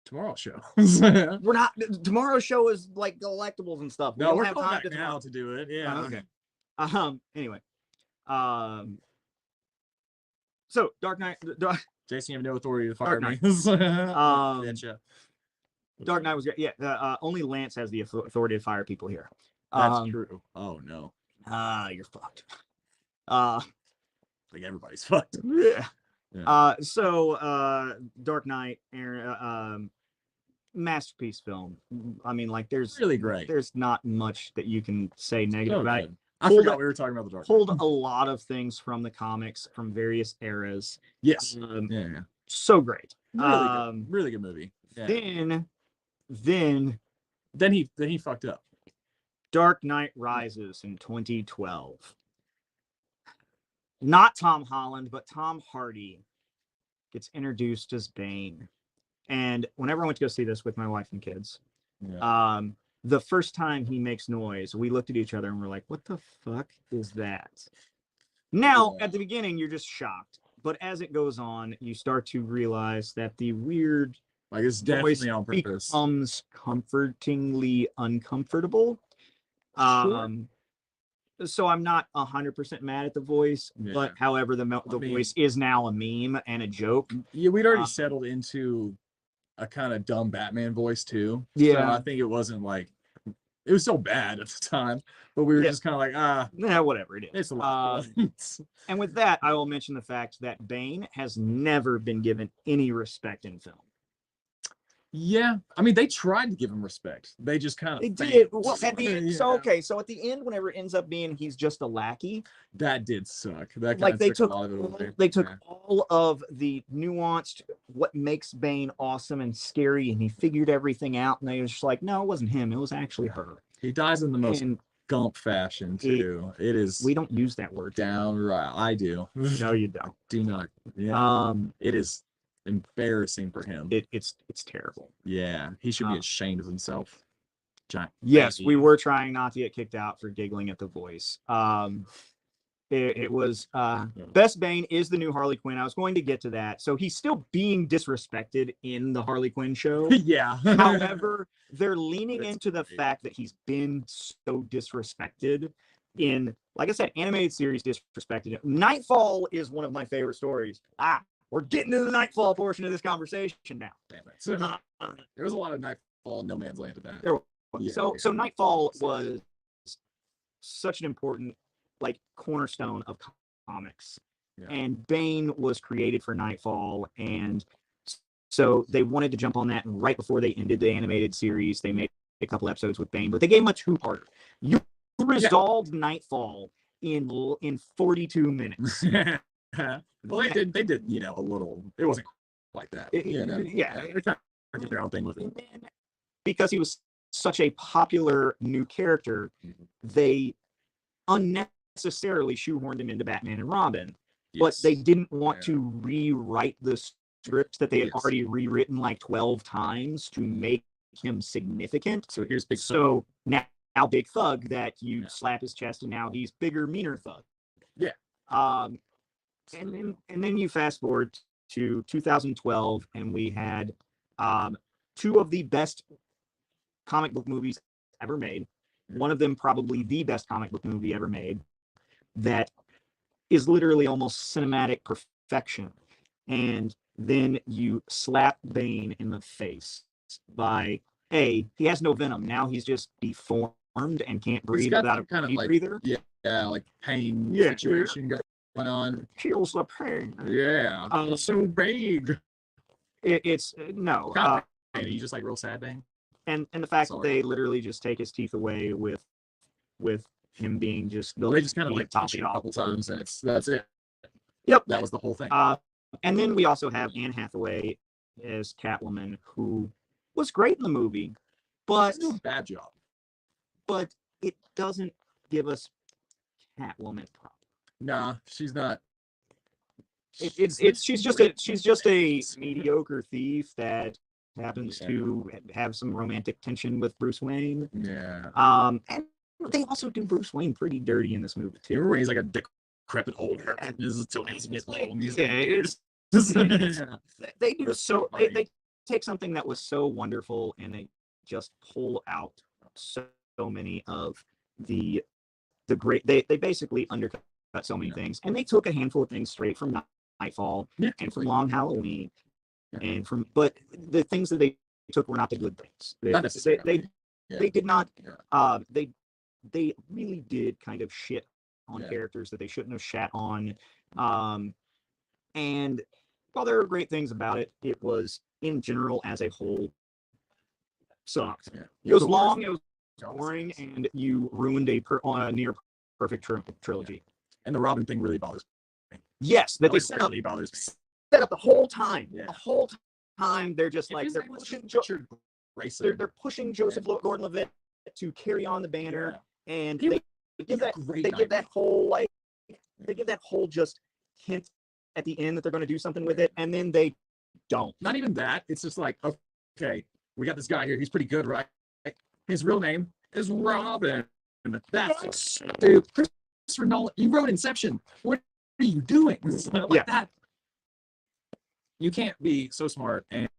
Speaker 2: tomorrow's show.
Speaker 1: We're not, tomorrow's show is like collectibles and stuff.
Speaker 2: No, we're
Speaker 1: have
Speaker 2: going
Speaker 1: time
Speaker 2: back now to do it. Yeah.
Speaker 1: Okay. Anyway. So Dark Knight,
Speaker 2: Jason, you have no authority to fire me.
Speaker 1: Dark Knight was great. Yeah, only Lance has the authority to fire people here.
Speaker 2: That's true. Oh no.
Speaker 1: You're fucked.
Speaker 2: Like everybody's fucked.
Speaker 1: Yeah.
Speaker 2: Yeah.
Speaker 1: So Dark Knight, masterpiece film. I mean, like, there's
Speaker 2: really great.
Speaker 1: There's not much that you can say negative about it.
Speaker 2: I forgot we were talking about the Dark Knight.
Speaker 1: Pulled a lot of things from the comics from various eras.
Speaker 2: Yes. Yeah.
Speaker 1: So great.
Speaker 2: Really good movie.
Speaker 1: Yeah. Then
Speaker 2: he fucked up.
Speaker 1: Dark Knight Rises in 2012. Not Tom Holland, but Tom Hardy gets introduced as Bane. And whenever I went to go see this with my wife and kids, the first time he makes noise, we looked at each other and we're like, what the fuck is that? Now, at the beginning, you're just shocked. But as it goes on, you start to realize that the weird
Speaker 2: it's definitely on purpose.
Speaker 1: Becomes comfortingly uncomfortable.
Speaker 2: Sure.
Speaker 1: So I'm not 100% mad at the voice, but however, the voice is now a meme and a joke.
Speaker 2: Yeah, we'd already settled into a kind of dumb Batman voice too.
Speaker 1: Yeah,
Speaker 2: so I think it wasn't like it was so bad at the time, but we were just kind of like,
Speaker 1: whatever it is.
Speaker 2: It's a lot.
Speaker 1: And with that, I will mention the fact that Bane has never been given any respect in film.
Speaker 2: Yeah, I mean, they tried to give him respect. They just kind of
Speaker 1: they did. Well, at the end, so at the end, whenever it ends up being he's just a lackey,
Speaker 2: that did suck. That
Speaker 1: like they took
Speaker 2: a lot of it away.
Speaker 1: They took all of the nuanced what makes Bane awesome and scary, and he figured everything out. And they was just like, no, it wasn't him. It was actually her.
Speaker 2: He dies in the most Gump fashion too. It is.
Speaker 1: We don't use that word.
Speaker 2: Downright. I do.
Speaker 1: No, you don't.
Speaker 2: Do not. Yeah. It is embarrassing for him.
Speaker 1: It's terrible.
Speaker 2: Yeah, he should be ashamed of himself. Giant
Speaker 1: yes, we were trying not to get kicked out for giggling at the voice. It was Best Bane is the new Harley Quinn. I was going to get to that. So he's still being disrespected in the Harley Quinn show.
Speaker 2: Yeah.
Speaker 1: However, they're leaning into the fact that he's been so disrespected in, like I said, animated series disrespected. Nightfall is one of my favorite stories. We're getting to the Nightfall portion of this conversation now.
Speaker 2: Damn it. So, there was a lot of Nightfall, No Man's Land to that.
Speaker 1: So Nightfall was such an important cornerstone of comics. Yeah. And Bane was created for Nightfall, and so they wanted to jump on that, and right before they ended the animated series, they made a couple episodes with Bane, but they gave him a two-parter. You resolved Nightfall in 42 minutes.
Speaker 2: Well, they did, a little. It wasn't like that. They kind of did their own thing with it.
Speaker 1: Because he was such a popular new character, they unnecessarily shoehorned him into Batman and Robin. Yes. But they didn't want to rewrite the scripts that they had already rewritten 12 times to make him significant.
Speaker 2: So here's Big Thug.
Speaker 1: So now Big Thug, that you slap his chest and now he's bigger, meaner Thug.
Speaker 2: Yeah.
Speaker 1: And then you fast forward to 2012, and we had two of the best comic book movies ever made. One of them probably the best comic book movie ever made, that is literally almost cinematic perfection. And then you slap Bane in the face by he has no venom. Now he's just deformed and can't breathe without a kind of breather.
Speaker 2: Yeah, pain situation going on.
Speaker 1: Kills the pain.
Speaker 2: Yeah. So big.
Speaker 1: It's no.
Speaker 2: You just real sad Bane.
Speaker 1: And the fact that they literally just take his teeth away with him being just.
Speaker 2: Well, they just kind of touch it a couple times, and that's it.
Speaker 1: Yep.
Speaker 2: That was the whole thing.
Speaker 1: And then we also have Anne Hathaway as Catwoman, who was great in the movie, but
Speaker 2: He's doing a bad job.
Speaker 1: But it doesn't give us Catwoman proper.
Speaker 2: Nah, she's not.
Speaker 1: She's just a mediocre thief that happens to have some romantic tension with Bruce Wayne.
Speaker 2: Yeah.
Speaker 1: And they also do Bruce Wayne pretty dirty in this movie too.
Speaker 2: Remember when he's like a decrepit old man? This is
Speaker 1: They do so. They take something that was so wonderful and they just pull out so many of the great. They basically undercut so many things, and they took a handful of things straight from Nightfall and from Long Halloween, and from but the things that they took were not the good things.
Speaker 2: Not necessarily.
Speaker 1: They did not. They really did kind of shit on characters that they shouldn't have shat on. And while there were great things about it, it was in general as a whole sucked. It was long, it was boring, and you ruined a near perfect trilogy.
Speaker 2: And the Robin thing really bothers me.
Speaker 1: Yes, that they set up the whole time. The whole time they're just like they're pushing Joseph Gordon-Levitt to carry on the banner, and they give that whole just hint at the end that they're going to do something with it, and then they don't.
Speaker 2: Not even that. It's just like, okay, we got this guy here. He's pretty good, right? His real name is Robin. That's stupid. Christopher Nolan, you wrote Inception. What are you doing? Like that. You can't be so smart and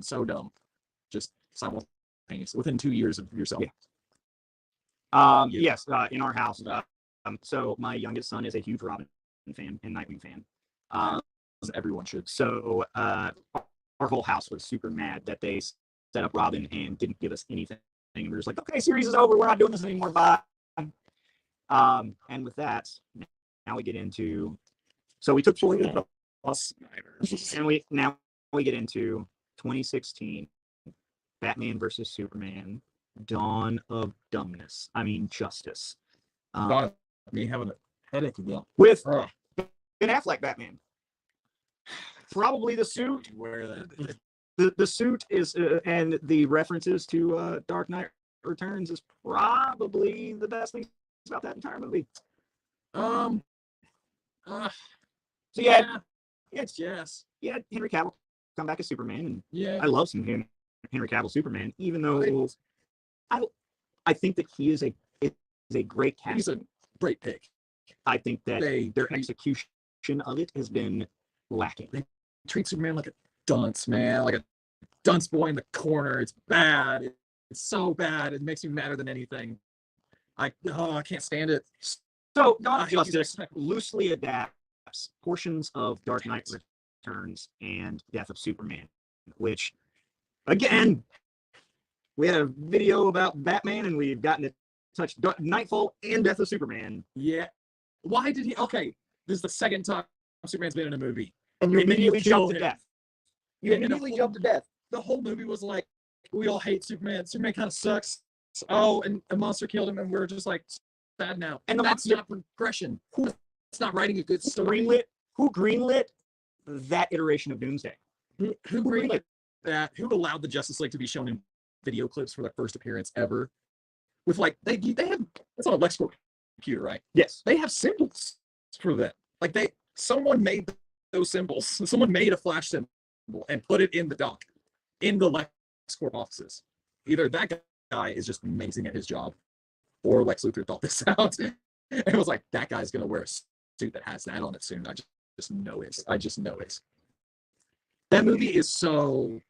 Speaker 2: so dumb just simultaneously within 2 years of yourself.
Speaker 1: Yes, in our house. So my youngest son is a huge Robin fan and Nightwing fan.
Speaker 2: Everyone should.
Speaker 1: So our whole house was super mad that they set up Robin and didn't give us anything. And we were just like, okay, series is over. We're not doing this anymore. Bye. And with that, now we get into. So we took 40 and we get into 2016, Batman versus Superman, Dawn of Dumbness. I mean Justice.
Speaker 2: Me having a headache again.
Speaker 1: With Ben Affleck Batman. Probably the suit.
Speaker 2: Where that?
Speaker 1: The suit is and the references to Dark Knight Returns is probably the best thing about that entire movie. So yeah, yes. Yeah, Henry Cavill come back as Superman, and I love some Henry Cavill Superman, even though I think that he is a great cast.
Speaker 2: He's a great pick.
Speaker 1: I think that their execution of it has been lacking.
Speaker 2: They treat Superman like a dunce, man, like a dunce boy in the corner. It's bad. It's so bad. It makes me madder than anything. I can't stand it.
Speaker 1: So Dawn of Justice loosely adapts portions of Dark Knight Returns and Death of Superman, which, again, we had a video about Batman and we've gotten to touch Nightfall and Death of Superman.
Speaker 2: Yeah. Why did he? Okay, this is the second time Superman's been in a movie.
Speaker 1: And you immediately jumped to death. You immediately jumped to death.
Speaker 2: The whole movie was like, we all hate Superman. Superman kind of sucks. Oh, and a monster killed him, and we're just like sad now. And that's not progression. It's not writing a good story.
Speaker 1: Who greenlit that iteration of Doomsday?
Speaker 2: Who greenlit that? Who allowed the Justice League to be shown in video clips for their first appearance ever? With like they have it's on a LexCorp computer, right?
Speaker 1: Yes.
Speaker 2: They have symbols for that. Like someone made those symbols. Someone made a flash symbol and put it in the dock in the LexCorp offices. Either that guy is just amazing at his job, or Lex Luthor thought this out. And it was like, that guy's gonna wear a suit that has that on it soon. I just know it. That movie is so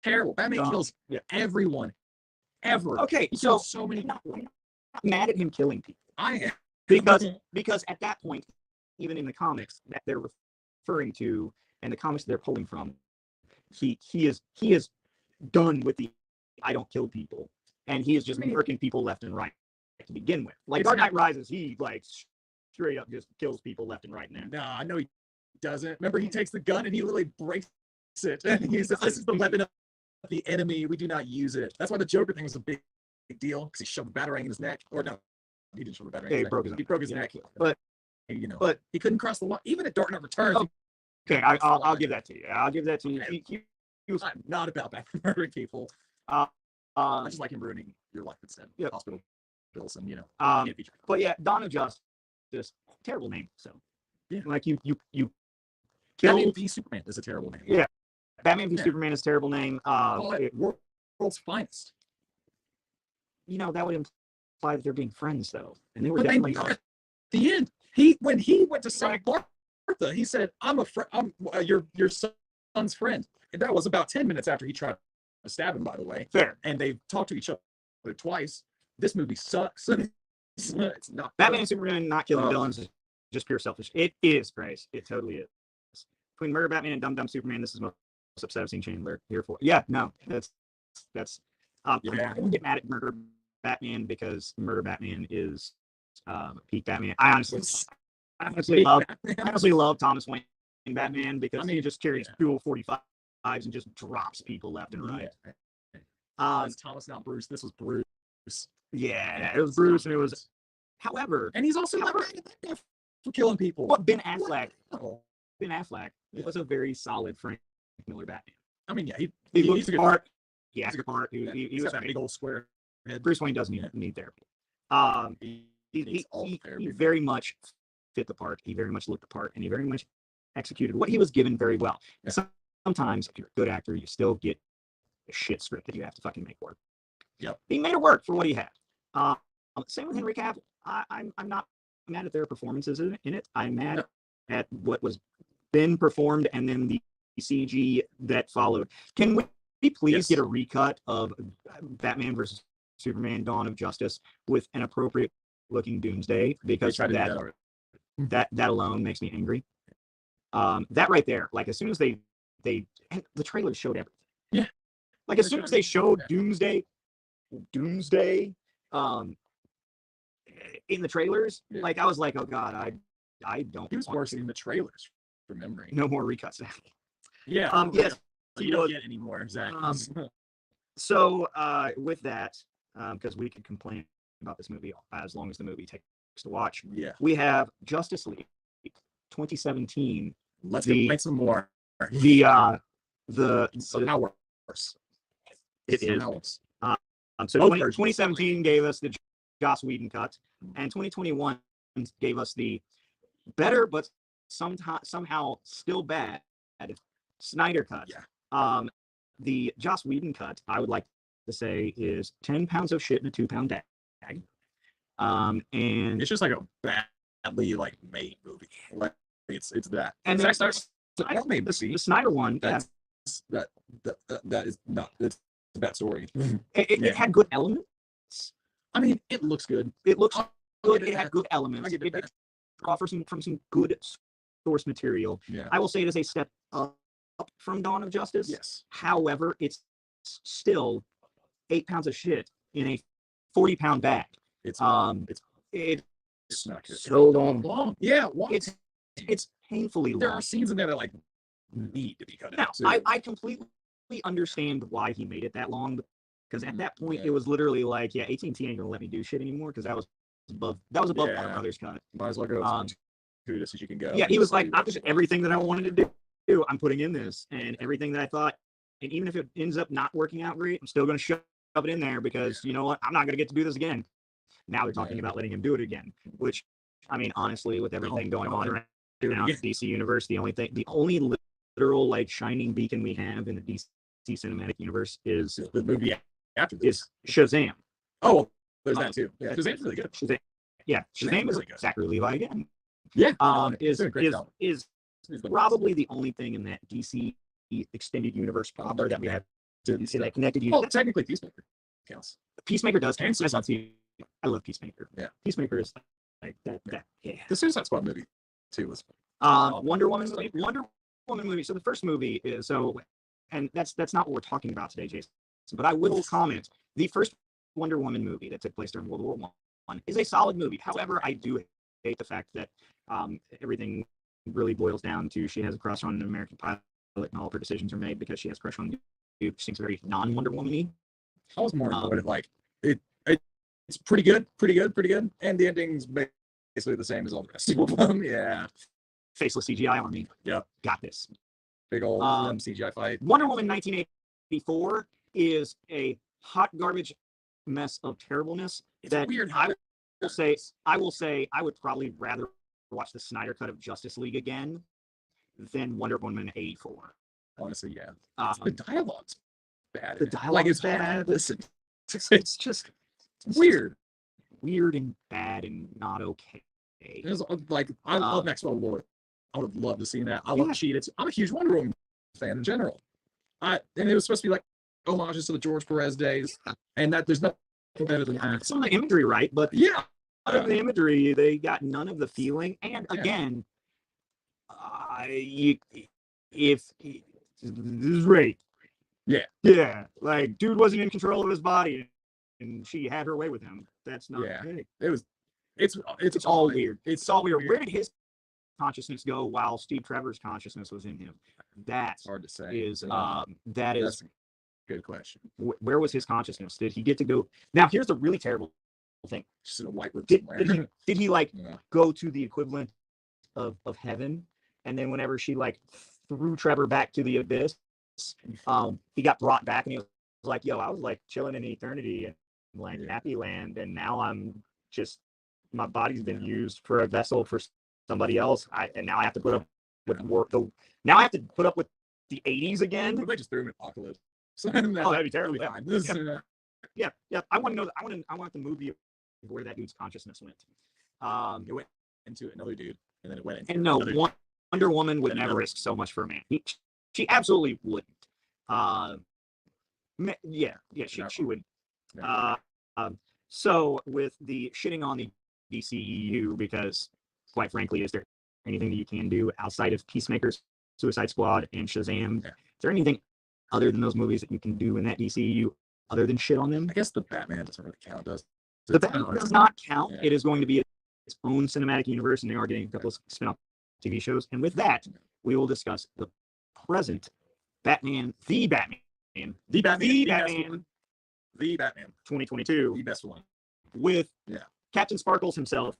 Speaker 2: terrible. Batman kills everyone ever.
Speaker 1: Okay,
Speaker 2: so many.
Speaker 1: I'm not mad at him killing people.
Speaker 2: I am
Speaker 1: because at that point, even in the comics that they're referring to and the comics they're pulling from, he is done with the I don't kill people, and he is just murking people left and right to begin with. Like Dark Knight Rises, he like straight up just kills people left and right now.
Speaker 2: No, I know he doesn't. Remember, he takes the gun and he literally breaks it, and he says, "This is the weapon of the enemy. We do not use it." That's why the Joker thing was a big deal, because he shoved a batarang in his neck. Or no, he didn't shove a batarang. He broke his neck.
Speaker 1: But
Speaker 2: he couldn't cross the line. Even at Dark Knight Returns.
Speaker 1: Okay, I'll give that to you. I'll give that to you.
Speaker 2: I'm not about that murdering people. I just like him ruining your life instead.
Speaker 1: Yep.
Speaker 2: Hospital bills and can't feature.
Speaker 1: But yeah, Dawn of Justice, terrible name. So
Speaker 2: Yeah.
Speaker 1: like you
Speaker 2: Batman
Speaker 1: killed.
Speaker 2: v Superman is a terrible name.
Speaker 1: Yeah, Batman v
Speaker 2: Yeah.
Speaker 1: Superman is a terrible name.
Speaker 2: World's finest.
Speaker 1: That would imply that they're being friends though, and they were
Speaker 2: But
Speaker 1: definitely.
Speaker 2: at the end, when he went to save Martha, he said, "I'm a friend. I'm your son's friend." And that was about 10 minutes after he tried to stab him, by the way.
Speaker 1: Fair.
Speaker 2: And they've talked to each other twice. This movie sucks. It's not
Speaker 1: Batman and Superman not killing villains is just pure selfish. It is, Grace. It totally is. Between Murder Batman and Dumb Dumb Superman, this is the most upset I've seen Chandler here for. Yeah, no, that's. I don't get mad at Murder Batman because Murder Batman is peak Batman. I honestly love Thomas Wayne Batman because he just carries dual 45s and just drops people left and right.
Speaker 2: It's Thomas, not Bruce. This was Bruce.
Speaker 1: Yeah, it was Bruce, and it was. However,
Speaker 2: and he's also not for killing people.
Speaker 1: But Ben Affleck was a very solid Frank Miller Batman.
Speaker 2: I mean, yeah,
Speaker 1: he's a good part. Yeah, he's a good part. He was
Speaker 2: got a big old square head.
Speaker 1: Bruce Wayne doesn't need therapy. He very much fit the part. He very much looked the part, and he very much executed what he was given very well. Yeah. Sometimes, if you're a good actor, you still get a shit script that you have to fucking make work.
Speaker 2: Yep.
Speaker 1: He made it work for what he had. Same with Henry Cavill. I'm not mad at their performances in it. I'm mad at what was been performed and then the CG that followed. Can we please get a recut of Batman versus Superman: Dawn of Justice with an appropriate looking Doomsday? Because that alone makes me angry. That right there, like as soon as the trailers showed everything.
Speaker 2: Yeah.
Speaker 1: Like as soon as they showed Doomsday in the trailers, like I was like, oh god, I don't.
Speaker 2: He was worse in the trailers from memory.
Speaker 1: No more recuts.
Speaker 2: Yeah.
Speaker 1: Yes.
Speaker 2: You don't get any more, exactly.
Speaker 1: So with that, because we could complain about this movie as long as the movie takes to watch.
Speaker 2: Yeah.
Speaker 1: We have Justice League 2017.
Speaker 2: Let's get some more.
Speaker 1: Now
Speaker 2: worse.
Speaker 1: It is. So 2017 gave us the Joss Whedon cut, and 2021 gave us the better but somehow still bad Snyder cut.
Speaker 2: Yeah.
Speaker 1: The Joss Whedon cut, I would like to say, is 10 pounds of shit in a 2-pound bag. And
Speaker 2: it's just like a badly made movie. Like it's that.
Speaker 1: And
Speaker 2: the
Speaker 1: Snyder one.
Speaker 2: That is not. It's a bad story.
Speaker 1: It had good elements.
Speaker 2: I mean, it looks good.
Speaker 1: It looks good. It had good elements. It draw from some good source material.
Speaker 2: Yeah.
Speaker 1: I will say it is a step up from Dawn of Justice.
Speaker 2: Yes.
Speaker 1: However, it's still 8 pounds of shit in a 40-pound bag.
Speaker 2: It's not good.
Speaker 1: So long.
Speaker 2: Yeah.
Speaker 1: It's painfully long.
Speaker 2: There are scenes in there that need to be cut out.
Speaker 1: Now, I completely understand why he made it that long, because at that point it was literally like, AT&T ain't gonna let me do shit anymore because that was above Warner Brothers cut.
Speaker 2: Might as well go to as you can go.
Speaker 1: Yeah, he was like, I'm just everything that I wanted to do, I'm putting in this, and everything that I thought, and even if it ends up not working out great, I'm still gonna shove it in there because you know what, I'm not gonna get to do this again. Now they're talking about letting him do it again, which, I mean, honestly, with everything going on right now in the DC universe, the only literal shining beacon we have in the DC cinematic universe is
Speaker 2: the movie after this.
Speaker 1: Is Shazam.
Speaker 2: Oh, there's that too. Yeah, Shazam's really good.
Speaker 1: Shazam is really good. Zachary Levi again.
Speaker 2: Yeah.
Speaker 1: Is probably the only thing in that DC extended universe proper that we have to that connected universe.
Speaker 2: Well, technically Peacemaker counts.
Speaker 1: Peacemaker does count. I love Peacemaker.
Speaker 2: Yeah.
Speaker 1: Peacemaker is like that. Yeah.
Speaker 2: The Suicide Squad movie too was
Speaker 1: Wonder Woman movie. So the first movie is and that's not what we're talking about today, Jason. But I will comment. The first Wonder Woman movie that took place during World War I is a solid movie. However, I do hate the fact that everything really boils down to she has a crush on an American pilot, and all of her decisions are made because she has a crush on you. She seems very non-Wonder Woman-y.
Speaker 2: I was more enjoyed it. It's pretty good, and the ending's basically the same as all the rest of them. Yeah.
Speaker 1: Faceless CGI army.
Speaker 2: Yep.
Speaker 1: Got this.
Speaker 2: Big old CGI fight.
Speaker 1: Wonder Woman 1984 is a hot garbage mess of terribleness.
Speaker 2: It's
Speaker 1: that
Speaker 2: weird.
Speaker 1: I will say I would probably rather watch the Snyder cut of Justice League again than Wonder Woman 84.
Speaker 2: Honestly, yeah. The dialogue's bad.
Speaker 1: The dialogue
Speaker 2: like
Speaker 1: is
Speaker 2: it's
Speaker 1: bad.
Speaker 2: Listen,
Speaker 1: It's just
Speaker 2: weird.
Speaker 1: Weird and bad and not okay.
Speaker 2: It's like I love Maxwell Lord. I would have loved to see that. I love Cheetah. I'm a huge Wonder Woman fan in general. And it was supposed to be like homages to the George Perez days, and that there's nothing better than that.
Speaker 1: Some of the imagery, right? But
Speaker 2: yeah,
Speaker 1: the imagery, they got none of the feeling. And again, if this is rape, yeah, like dude wasn't in control of his body, and she had her way with him. That's not okay.
Speaker 2: It's
Speaker 1: all weird. It's all weird. Where did his consciousness go while Steve Trevor's consciousness was in him? That's
Speaker 2: hard to say.
Speaker 1: That's
Speaker 2: a good question.
Speaker 1: Where was his consciousness? Did he get to go? Now here's the really terrible thing.
Speaker 2: Just in a white room
Speaker 1: somewhere. Did he like go to the equivalent of heaven? And then whenever she like threw Trevor back to the abyss, he got brought back and he was like, yo, I was like chilling in eternity and like happy land, and now I'm just, my body's been used for a vessel for somebody else. And now I have to put up with now I have to put up with the 80s again.
Speaker 2: They just threw him in Apocalypse.
Speaker 1: That'd be terrible.
Speaker 2: Yeah.
Speaker 1: I want to know. I want the movie of where that dude's consciousness went.
Speaker 2: It went into another dude, and then it went into.
Speaker 1: And no, Wonder Woman would never risk so much for a man. She absolutely wouldn't. She would. So with the shitting on the DCEU, because quite frankly, is there anything that you can do outside of Peacemakers, Suicide Squad, and Shazam?
Speaker 2: Yeah.
Speaker 1: Is there anything other than those movies that you can do in that DCEU other than shit on them?
Speaker 2: I guess the Batman doesn't really count, does it?
Speaker 1: The Batman does not count. Yeah. It is going to be its own cinematic universe, and they are getting a couple of spin-off TV shows. And with that, we will discuss the present Batman, the Batman 2022,
Speaker 2: the best one,
Speaker 1: with Captain Sparkles himself,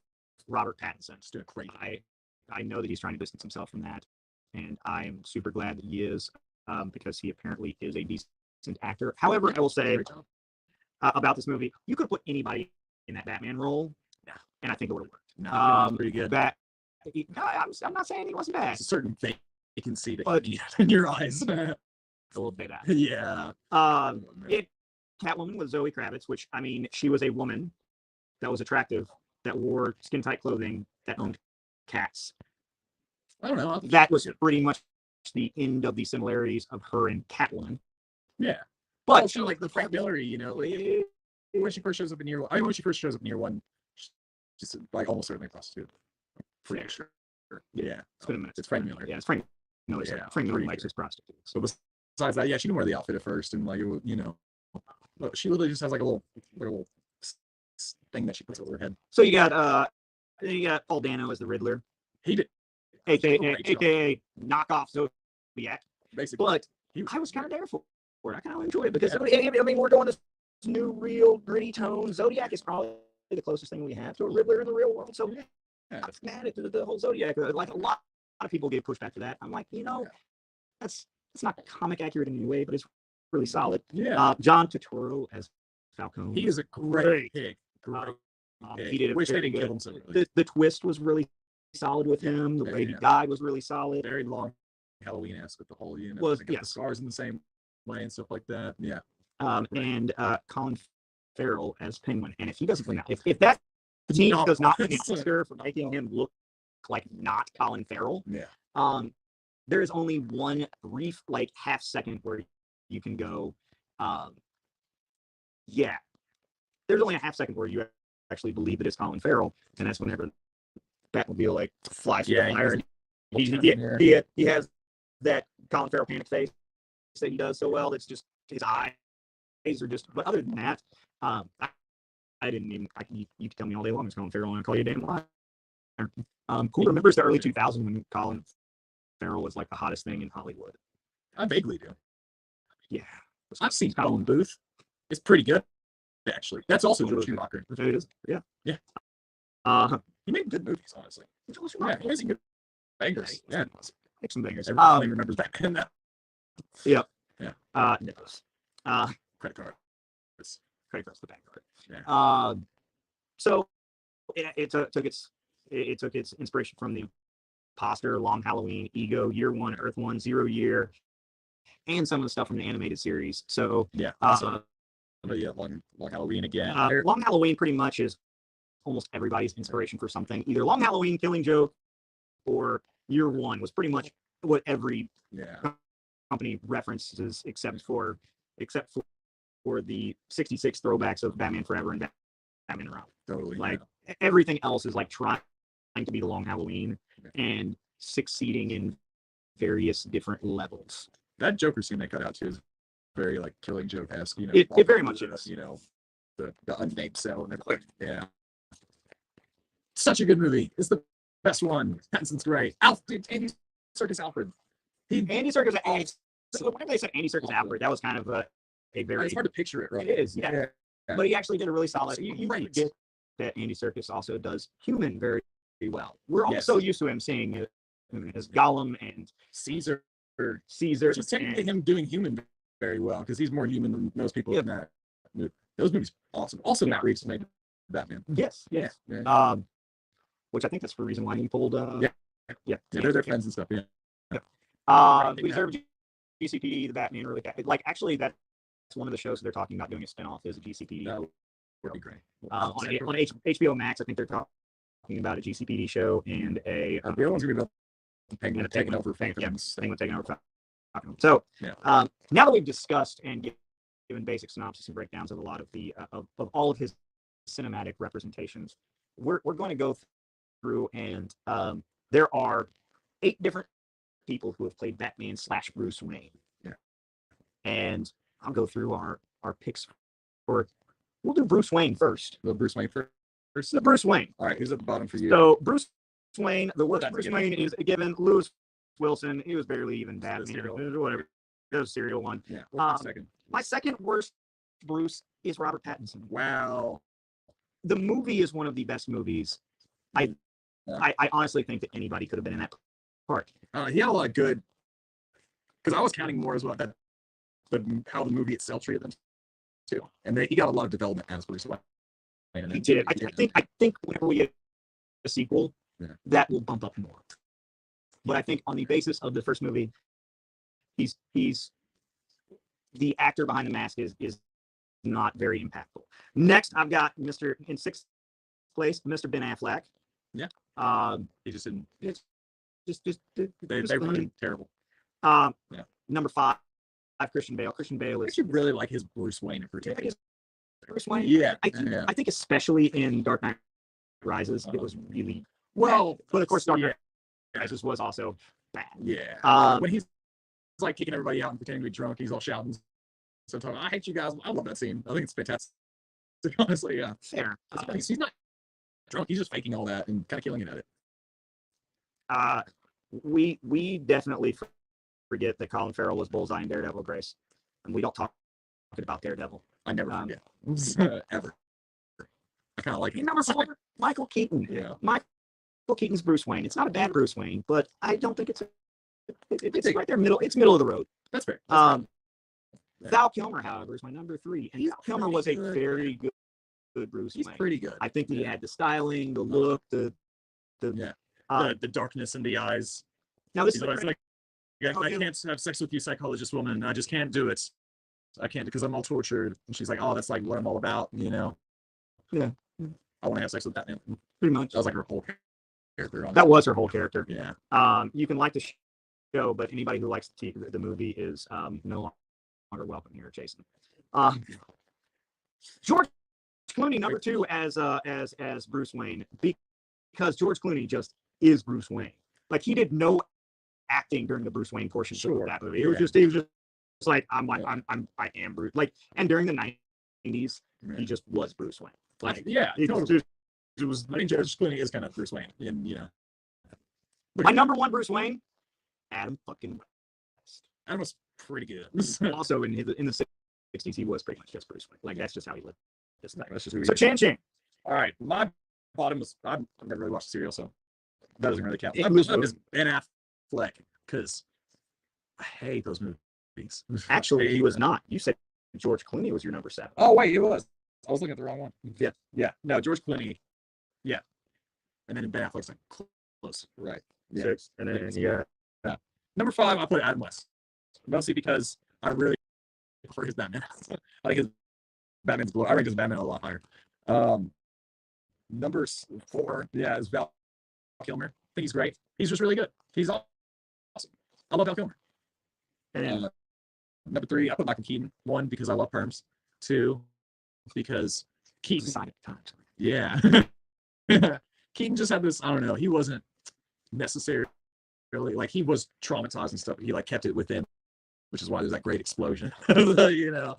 Speaker 1: Robert Pattinson.
Speaker 2: It's doing great.
Speaker 1: I know that he's trying to distance himself from that, and I am super glad that he is, because he apparently is a decent actor. However, I will say about this movie, you could put anybody in that Batman role, and I think it would have worked.
Speaker 2: No, pretty good.
Speaker 1: I'm not saying he wasn't bad.
Speaker 2: It's a certain vacancy that you had in your eyes.
Speaker 1: I will say that.
Speaker 2: Yeah.
Speaker 1: Catwoman was Zoe Kravitz, which, I mean, she was a woman that was attractive, that wore skin-tight clothing, that owned cats.
Speaker 2: I don't know.
Speaker 1: That was pretty much the end of the similarities of her and Catwoman.
Speaker 2: Yeah.
Speaker 1: But
Speaker 2: she like the Frank Miller, when she first shows up in year one, she's like almost certainly a prostitute.
Speaker 1: Pretty sure.
Speaker 2: Yeah.
Speaker 1: It's been a minute.
Speaker 2: It's Frank Miller.
Speaker 1: Yeah, it's Frank Miller.
Speaker 2: Yeah,
Speaker 1: Frank Miller likes his prostitutes.
Speaker 2: So besides that, she didn't wear the outfit at first, and she literally just has like a little thing that she puts over her head.
Speaker 1: So you got Paul Dano as the Riddler.
Speaker 2: He did,
Speaker 1: aka knockoff Zodiac.
Speaker 2: Basically.
Speaker 1: But I was kind of there for it. I kind of enjoyed it because I mean we're going this new real gritty tone. Zodiac is probably the closest thing we have to a Riddler in the real world. So I'm mad at the whole Zodiac. Like a lot of people gave pushback to that. I'm like, that's not comic accurate in any way, but it's really solid.
Speaker 2: Yeah.
Speaker 1: John Turturro as Falcone.
Speaker 2: He is a great pick.
Speaker 1: He did.
Speaker 2: Wish they didn't kill him so early.
Speaker 1: The twist was really solid with him. The way he died was really solid.
Speaker 2: Very long Halloween-esque with the whole, the scars in the same way and stuff like that. Yeah.
Speaker 1: And Colin Farrell as Penguin. And if he doesn't win that, if that team does not win an Oscar for making him look like not Colin Farrell, there is only one brief half second where you can go, there's only a half second where you actually believe that it's Colin Farrell, and that's whenever Batmobile flies through the fire. He has that Colin Farrell panic face that he does so well. That's just his eyes are just. But other than that, I didn't even. You can tell me all day long it's Colin Farrell, and I'll call you a damn liar. Who remembers the early 2000s when Colin Farrell was like the hottest thing in Hollywood?
Speaker 2: I vaguely do.
Speaker 1: Yeah,
Speaker 2: I've seen Colin Booth. It's pretty good, actually. That's also George Schumacher.
Speaker 1: It is. Yeah.
Speaker 2: He made good movies, honestly. Yeah, he has good bangers. Yeah,
Speaker 1: make some bangers.
Speaker 2: Everybody remembers that.
Speaker 1: Yeah.
Speaker 2: Yeah.
Speaker 1: Nicholas.
Speaker 2: Credit card.
Speaker 1: Craig Russell, the Vanguard.
Speaker 2: Yeah.
Speaker 1: So it took its inspiration from the Imposter, Long Halloween, Ego, Year One, Earth One, 0 Year, and some of the stuff from the animated series. So
Speaker 2: yeah, Long Halloween again.
Speaker 1: Long Halloween pretty much is almost everybody's inspiration for something. Either Long Halloween, Killing Joke, or Year One was pretty much what every company references, except for the 66 throwbacks of Batman Forever and Batman Around.
Speaker 2: Totally.
Speaker 1: Like everything else is like trying to be the Long Halloween and succeeding in various different levels.
Speaker 2: That Joker scene they cut out too is very like Killing Joke-esque. You know,
Speaker 1: it very much is.
Speaker 2: You know, the unnamed cell and everything. Yeah. Such a good movie. It's the best one. Pattinson's great. Andy Serkis Alfred.
Speaker 1: Andy Serkis. So whenever they said Andy Serkis Alfred, that was kind of a very.
Speaker 2: It's hard to picture it, right?
Speaker 1: It is, yeah. But he actually did a really solid. You forget that Andy Serkis also does human very well. We're also used to him seeing him as Gollum and
Speaker 2: Caesar.
Speaker 1: Just
Speaker 2: technically him doing human very well because he's more human than most people in that movie. Those movies awesome. Also, Matt Reeves made Batman.
Speaker 1: Yes. Which I think that's the reason why he pulled. They're friends and stuff. We served GCPD, the Batman, really bad. Like actually, that's one of the shows they're talking about doing a spinoff is a GCPD.
Speaker 2: That would be great.
Speaker 1: On HBO Max, I think they're talking about a GCPD show and a.
Speaker 2: The other one's gonna be about Penguin taking over Penguin.
Speaker 1: Penguin taking over. So now that we've discussed and given basic synopsis and breakdowns of a lot of the of all of his cinematic representations, we're going to go through and there are 8 different people who have played Batman / Bruce Wayne.
Speaker 2: Yeah.
Speaker 1: And I'll go through our picks for. We'll do Bruce Wayne first.
Speaker 2: The Bruce Wayne first.
Speaker 1: The Bruce Wayne.
Speaker 2: All right, who's at the bottom for you?
Speaker 1: So Bruce Wayne, the worst Bruce Wayne is given Lewis Wilson. He was barely even Batman. Whatever. There's a serial one.
Speaker 2: Yeah. Second.
Speaker 1: My second worst Bruce is Robert Pattinson.
Speaker 2: Wow.
Speaker 1: The movie is one of the best movies. I honestly think that anybody could have been in that part.
Speaker 2: He had a lot of good. Because I was counting more as well that how the movie itself treated them too, and he got a lot of development as Bruce Wayne.
Speaker 1: He did. I think whenever we get a sequel, that will bump up more. But I think on the basis of the first movie, he's the actor behind the mask is not very impactful. Next, I've got in 6th place, Mr. Ben Affleck.
Speaker 2: Yeah. He just didn't.
Speaker 1: It's just
Speaker 2: they were terrible.
Speaker 1: Number 5, Christian Bale. Christian Bale is.
Speaker 2: I actually really like his Bruce Wayne in particular.
Speaker 1: Bruce Wayne.
Speaker 2: Yeah.
Speaker 1: I think especially in Dark Knight Rises, it was really well. But of course, Dark Knight Rises was also bad.
Speaker 2: Yeah. When he's like kicking everybody out and pretending to be drunk, he's all shouting. So talking, I hate you guys. I love that scene. I think it's fantastic. Honestly, yeah.
Speaker 1: Fair.
Speaker 2: He's not drunk. He's just faking all that and kind of killing it at it.
Speaker 1: We definitely forget that Colin Farrell was Bullseye in Daredevil, Grace, and we don't talk about Daredevil.
Speaker 2: I never forget ever. I kind of like it.
Speaker 1: Number 4, Michael Keaton.
Speaker 2: Yeah.
Speaker 1: Michael Keaton's Bruce Wayne. It's not a bad Bruce Wayne, but I don't think it's right there middle. It's middle of the road.
Speaker 2: That's fair.
Speaker 1: Val Kilmer, however, is my number 3, and Val Kilmer was a very good Bruce Wayne.
Speaker 2: He's pretty good.
Speaker 1: I think he had the styling, the look, the
Speaker 2: darkness in the eyes.
Speaker 1: Now this is
Speaker 2: like I can't have sex with you, psychologist woman. I just can't do it. I can't because I'm all tortured. And she's like, oh, that's like what I'm all about, you know?
Speaker 1: Yeah.
Speaker 2: I want to have sex with Batman.
Speaker 1: Pretty much.
Speaker 2: That was like her whole character.
Speaker 1: That was her whole character.
Speaker 2: Yeah.
Speaker 1: You can like the show, but anybody who likes the movie is no longer welcome here, Jason. George Clooney, number 2 as Bruce Wayne, because George Clooney just is Bruce Wayne. Like he did no acting during the Bruce Wayne portion of that movie. He was just like I am Bruce. Like, and during the 90s, he just was Bruce Wayne. Like
Speaker 2: it was. I think George Clooney is kind of Bruce Wayne, and you know.
Speaker 1: My number 1 Bruce Wayne, Adam fucking West.
Speaker 2: Adam was pretty good.
Speaker 1: Also in the 60s, he was pretty much just Bruce Wayne. Like that's just how he lived.
Speaker 2: That's just who he
Speaker 1: so Chan.
Speaker 2: All right, my bottom was I've never really watched the serial, so that doesn't really count.
Speaker 1: Was
Speaker 2: Ben Affleck because I hate those movies.
Speaker 1: Actually, he was not. You said George Clooney was your number 7.
Speaker 2: Oh wait, it was. I was looking at the wrong one.
Speaker 1: Yeah.
Speaker 2: Yeah. No, George Clooney. Yeah. And then Ben Affleck's like close. Right. Yeah.
Speaker 1: 6. And then you got
Speaker 2: Number 5, I put Adam West. Mostly because I really prefer his Batman. I think his Batman's I rank his Batman a lot higher. Number 4, yeah, is Val Kilmer. I think he's great. He's just really good. He's awesome. I love Val Kilmer. And number 3, I put Michael Keaton. 1, because I love perms. 2, because Keaton. Yeah. Keaton just had this, I don't know, he wasn't necessarily, like, he was traumatized and stuff, but he, like, kept it within, which is why there's that great explosion. You know,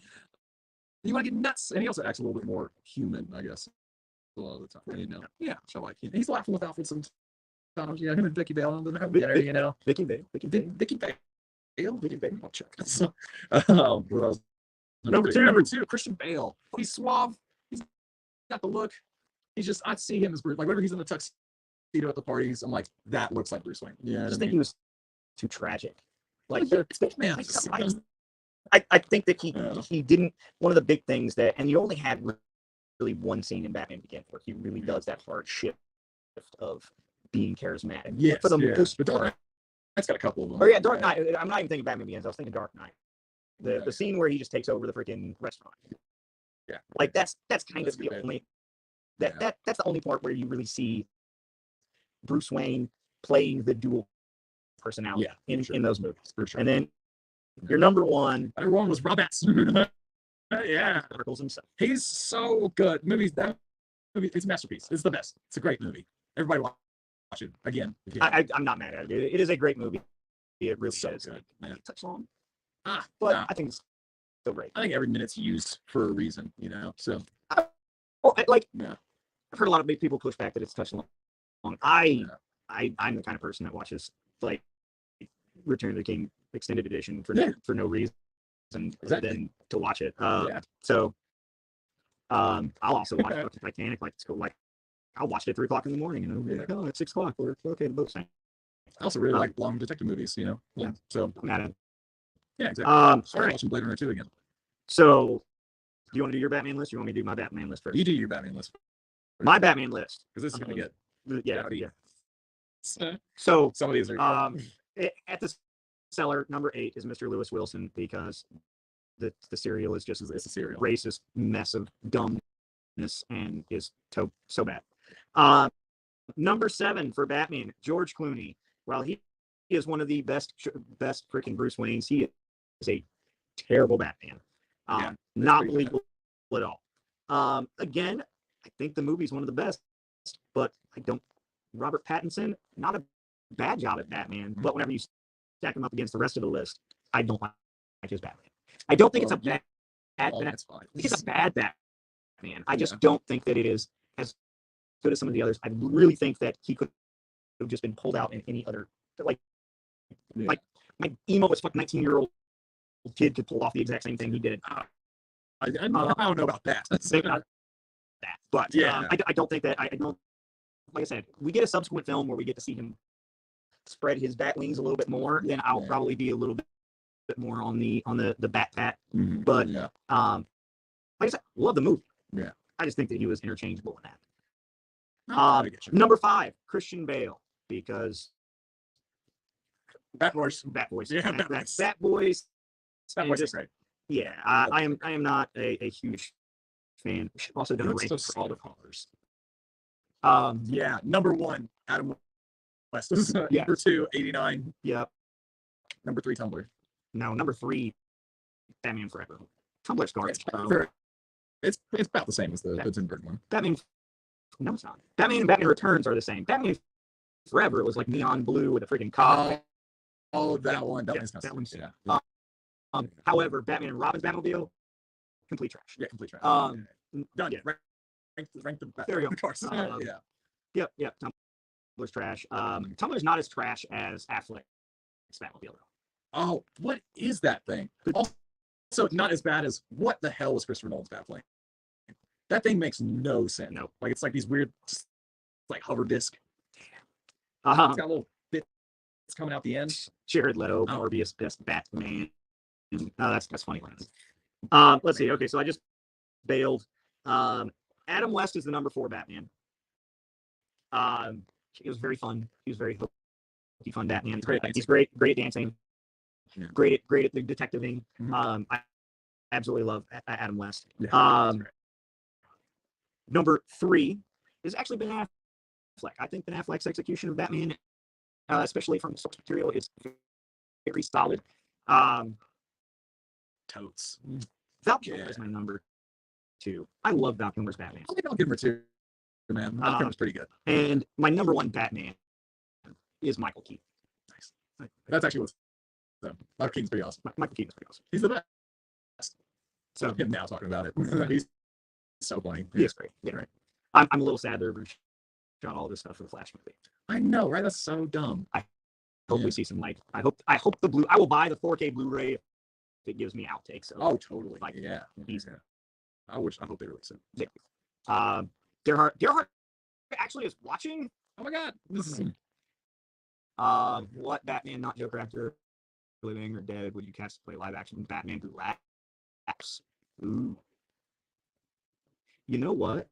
Speaker 2: you want to get nuts. And he also acts a little bit more human, I guess, a lot of the time. You know, yeah, so like he's laughing with Alfred sometimes. You know, him and Vicky Bale on the dinner. You know,
Speaker 1: Vicky Bale.
Speaker 2: Vicky Bale. I'll check. So, what else? Number two, Christian Bale. He's suave. He's got the look. He's just, I see him as Bruce. Like whenever he's in the tuxedo at the parties, I'm like, that looks like Bruce Wayne. Yeah,
Speaker 1: I just think he was too tragic. Like,
Speaker 2: man,
Speaker 1: I think that he didn't. One of the big things that, and you only had really one scene in Batman Begins where he really does that hard shift of being charismatic.
Speaker 2: Yes,
Speaker 1: for the most
Speaker 2: part. Dark Knight's got a couple of them.
Speaker 1: Oh yeah, Dark Knight. I'm not even thinking Batman Begins. I was thinking Dark Knight. The scene where he just takes over the freaking restaurant.
Speaker 2: Yeah,
Speaker 1: like that's kind of the only that's the only part where you really see Bruce Wayne playing the dual personality in those movies.
Speaker 2: For sure.
Speaker 1: And then your number 1.
Speaker 2: Number 1 was Roberts. Yeah,
Speaker 1: himself.
Speaker 2: He's so good. That movie, it's a masterpiece. It's the best. It's a great movie. Everybody watch it again.
Speaker 1: I'm not mad at it. It is a great movie. It really
Speaker 2: so
Speaker 1: is.
Speaker 2: Good.
Speaker 1: Touch long.
Speaker 2: But
Speaker 1: I think it's still great.
Speaker 2: I think every minute's used for a reason, you know. So,
Speaker 1: I've heard a lot of big people push back that it's touch long. I'm the kind of person that watches like Return of the King extended edition for no reason than to watch it. So I'll also watch Titanic. Like, it's cool. Like, I'll watch it at 3 o'clock in the morning, and it'll be like, oh, it's 6 o'clock. We're okay. The boat's sank.
Speaker 2: I also really like long detective movies, you know.
Speaker 1: Yeah.
Speaker 2: So
Speaker 1: I'm at it.
Speaker 2: Yeah, exactly.
Speaker 1: Started
Speaker 2: watching Blade Runner 2 again.
Speaker 1: So, do you want to do your Batman list? Or you want me to do my Batman list first?
Speaker 2: You do your Batman list.
Speaker 1: My Batman list,
Speaker 2: because this is gonna get
Speaker 1: So
Speaker 2: some of these are
Speaker 1: at the cellar. Number 8 is Mr. Lewis Wilson, because the cereal is just
Speaker 2: it's a cereal
Speaker 1: racist mess of dumbness and is so bad. Number 7 for Batman, George Clooney. While he is one of the best freaking Bruce Waynes, he is a terrible Batman. Not believable at all. Again, I think the movie's one of the best, but I don't. Robert Pattinson, not a bad job at Batman, but whenever you stack him up against the rest of the list, I don't like his Batman. I don't think it's a bad Batman. It's a bad Batman. I just don't think that it is as good as some of the others. I really think that he could have just been pulled out in any other, like my emo as fuck 19-year-old kid could pull off the exact same thing he did.
Speaker 2: I don't know about that.
Speaker 1: But I don't think that I don't. Like I said, we get a subsequent film where we get to see him spread his bat wings a little bit more. Then I'll probably be a little bit more on the Bat Pat.
Speaker 2: Mm-hmm.
Speaker 1: But like I said, love the movie.
Speaker 2: Yeah,
Speaker 1: I just think that he was interchangeable in that. Number 5, Christian Bale, because
Speaker 2: Bat Boys.
Speaker 1: Bat Boys.
Speaker 2: Yeah,
Speaker 1: Bat
Speaker 2: Boys.
Speaker 1: Bat Boys is great. Yeah, I am not a huge fan. We should also done a rating for all the callers.
Speaker 2: Number 1, Adam West. Number 2, 89.
Speaker 1: Yep.
Speaker 2: Number 3, Tumblr.
Speaker 1: No, number 3, Batman Forever. Tumblr's garbage.
Speaker 2: It's about the same as the Tim Burton one.
Speaker 1: Batman. No, it's not. Batman and Batman Returns are the same. Batman Forever was like neon blue with a freaking cop.
Speaker 2: Oh, that one.
Speaker 1: That one's however, Batman and Robin's Batmobile, complete trash.
Speaker 2: Yeah, complete trash.
Speaker 1: Done.
Speaker 2: Yeah. Rank the
Speaker 1: there you go.
Speaker 2: Cars.
Speaker 1: Yep. Tumblr's trash. Tumblr's not as trash as Affleck's Batmobile.
Speaker 2: Oh, what is that thing? Also, not as bad as what the hell was Christopher Nolan's Batplane? That thing makes no sense.
Speaker 1: No.
Speaker 2: Like, it's like these weird, like, hover disc.
Speaker 1: It's
Speaker 2: got little bits coming out the end.
Speaker 1: Jared Leto, Morbius, best Batman. Oh, that's funny. Let's see. Okay, so I just bailed. Adam West is the number 4 Batman. It was very fun. He was very fun Batman. He's great at dancing.
Speaker 2: Yeah.
Speaker 1: Great at the detectiving. I absolutely love Adam West. Yeah, number 3 is actually Ben Affleck. I think Ben Affleck's execution of Batman, especially from the source material, is very solid.
Speaker 2: Totes.
Speaker 1: Val Kilmer is my number 2. I love Val Kilmer's Batman.
Speaker 2: I like Val Kilmer too, man. Val Kilmer's pretty good.
Speaker 1: And my number 1 Batman is Michael Keaton.
Speaker 2: Nice. That's actually what's Michael Keaton's pretty awesome.
Speaker 1: Michael Keaton's pretty awesome.
Speaker 2: He's the best. So him now talking about it. He's so funny.
Speaker 1: He is great. Yeah, right. I'm a little sad they're shot all this stuff for the Flash movie.
Speaker 2: I know, right? That's so dumb.
Speaker 1: I hope we see some light. I hope I will buy the 4K Blu-ray if it gives me outtakes.
Speaker 2: Oh, totally. Like, yeah. I hope they release it.
Speaker 1: Yeah. Gerhard actually is watching.
Speaker 2: Oh my god. This is
Speaker 1: what Batman, not Joker actor, living or dead, would you cast to play live action Batman who laughs? Ooh. You know what?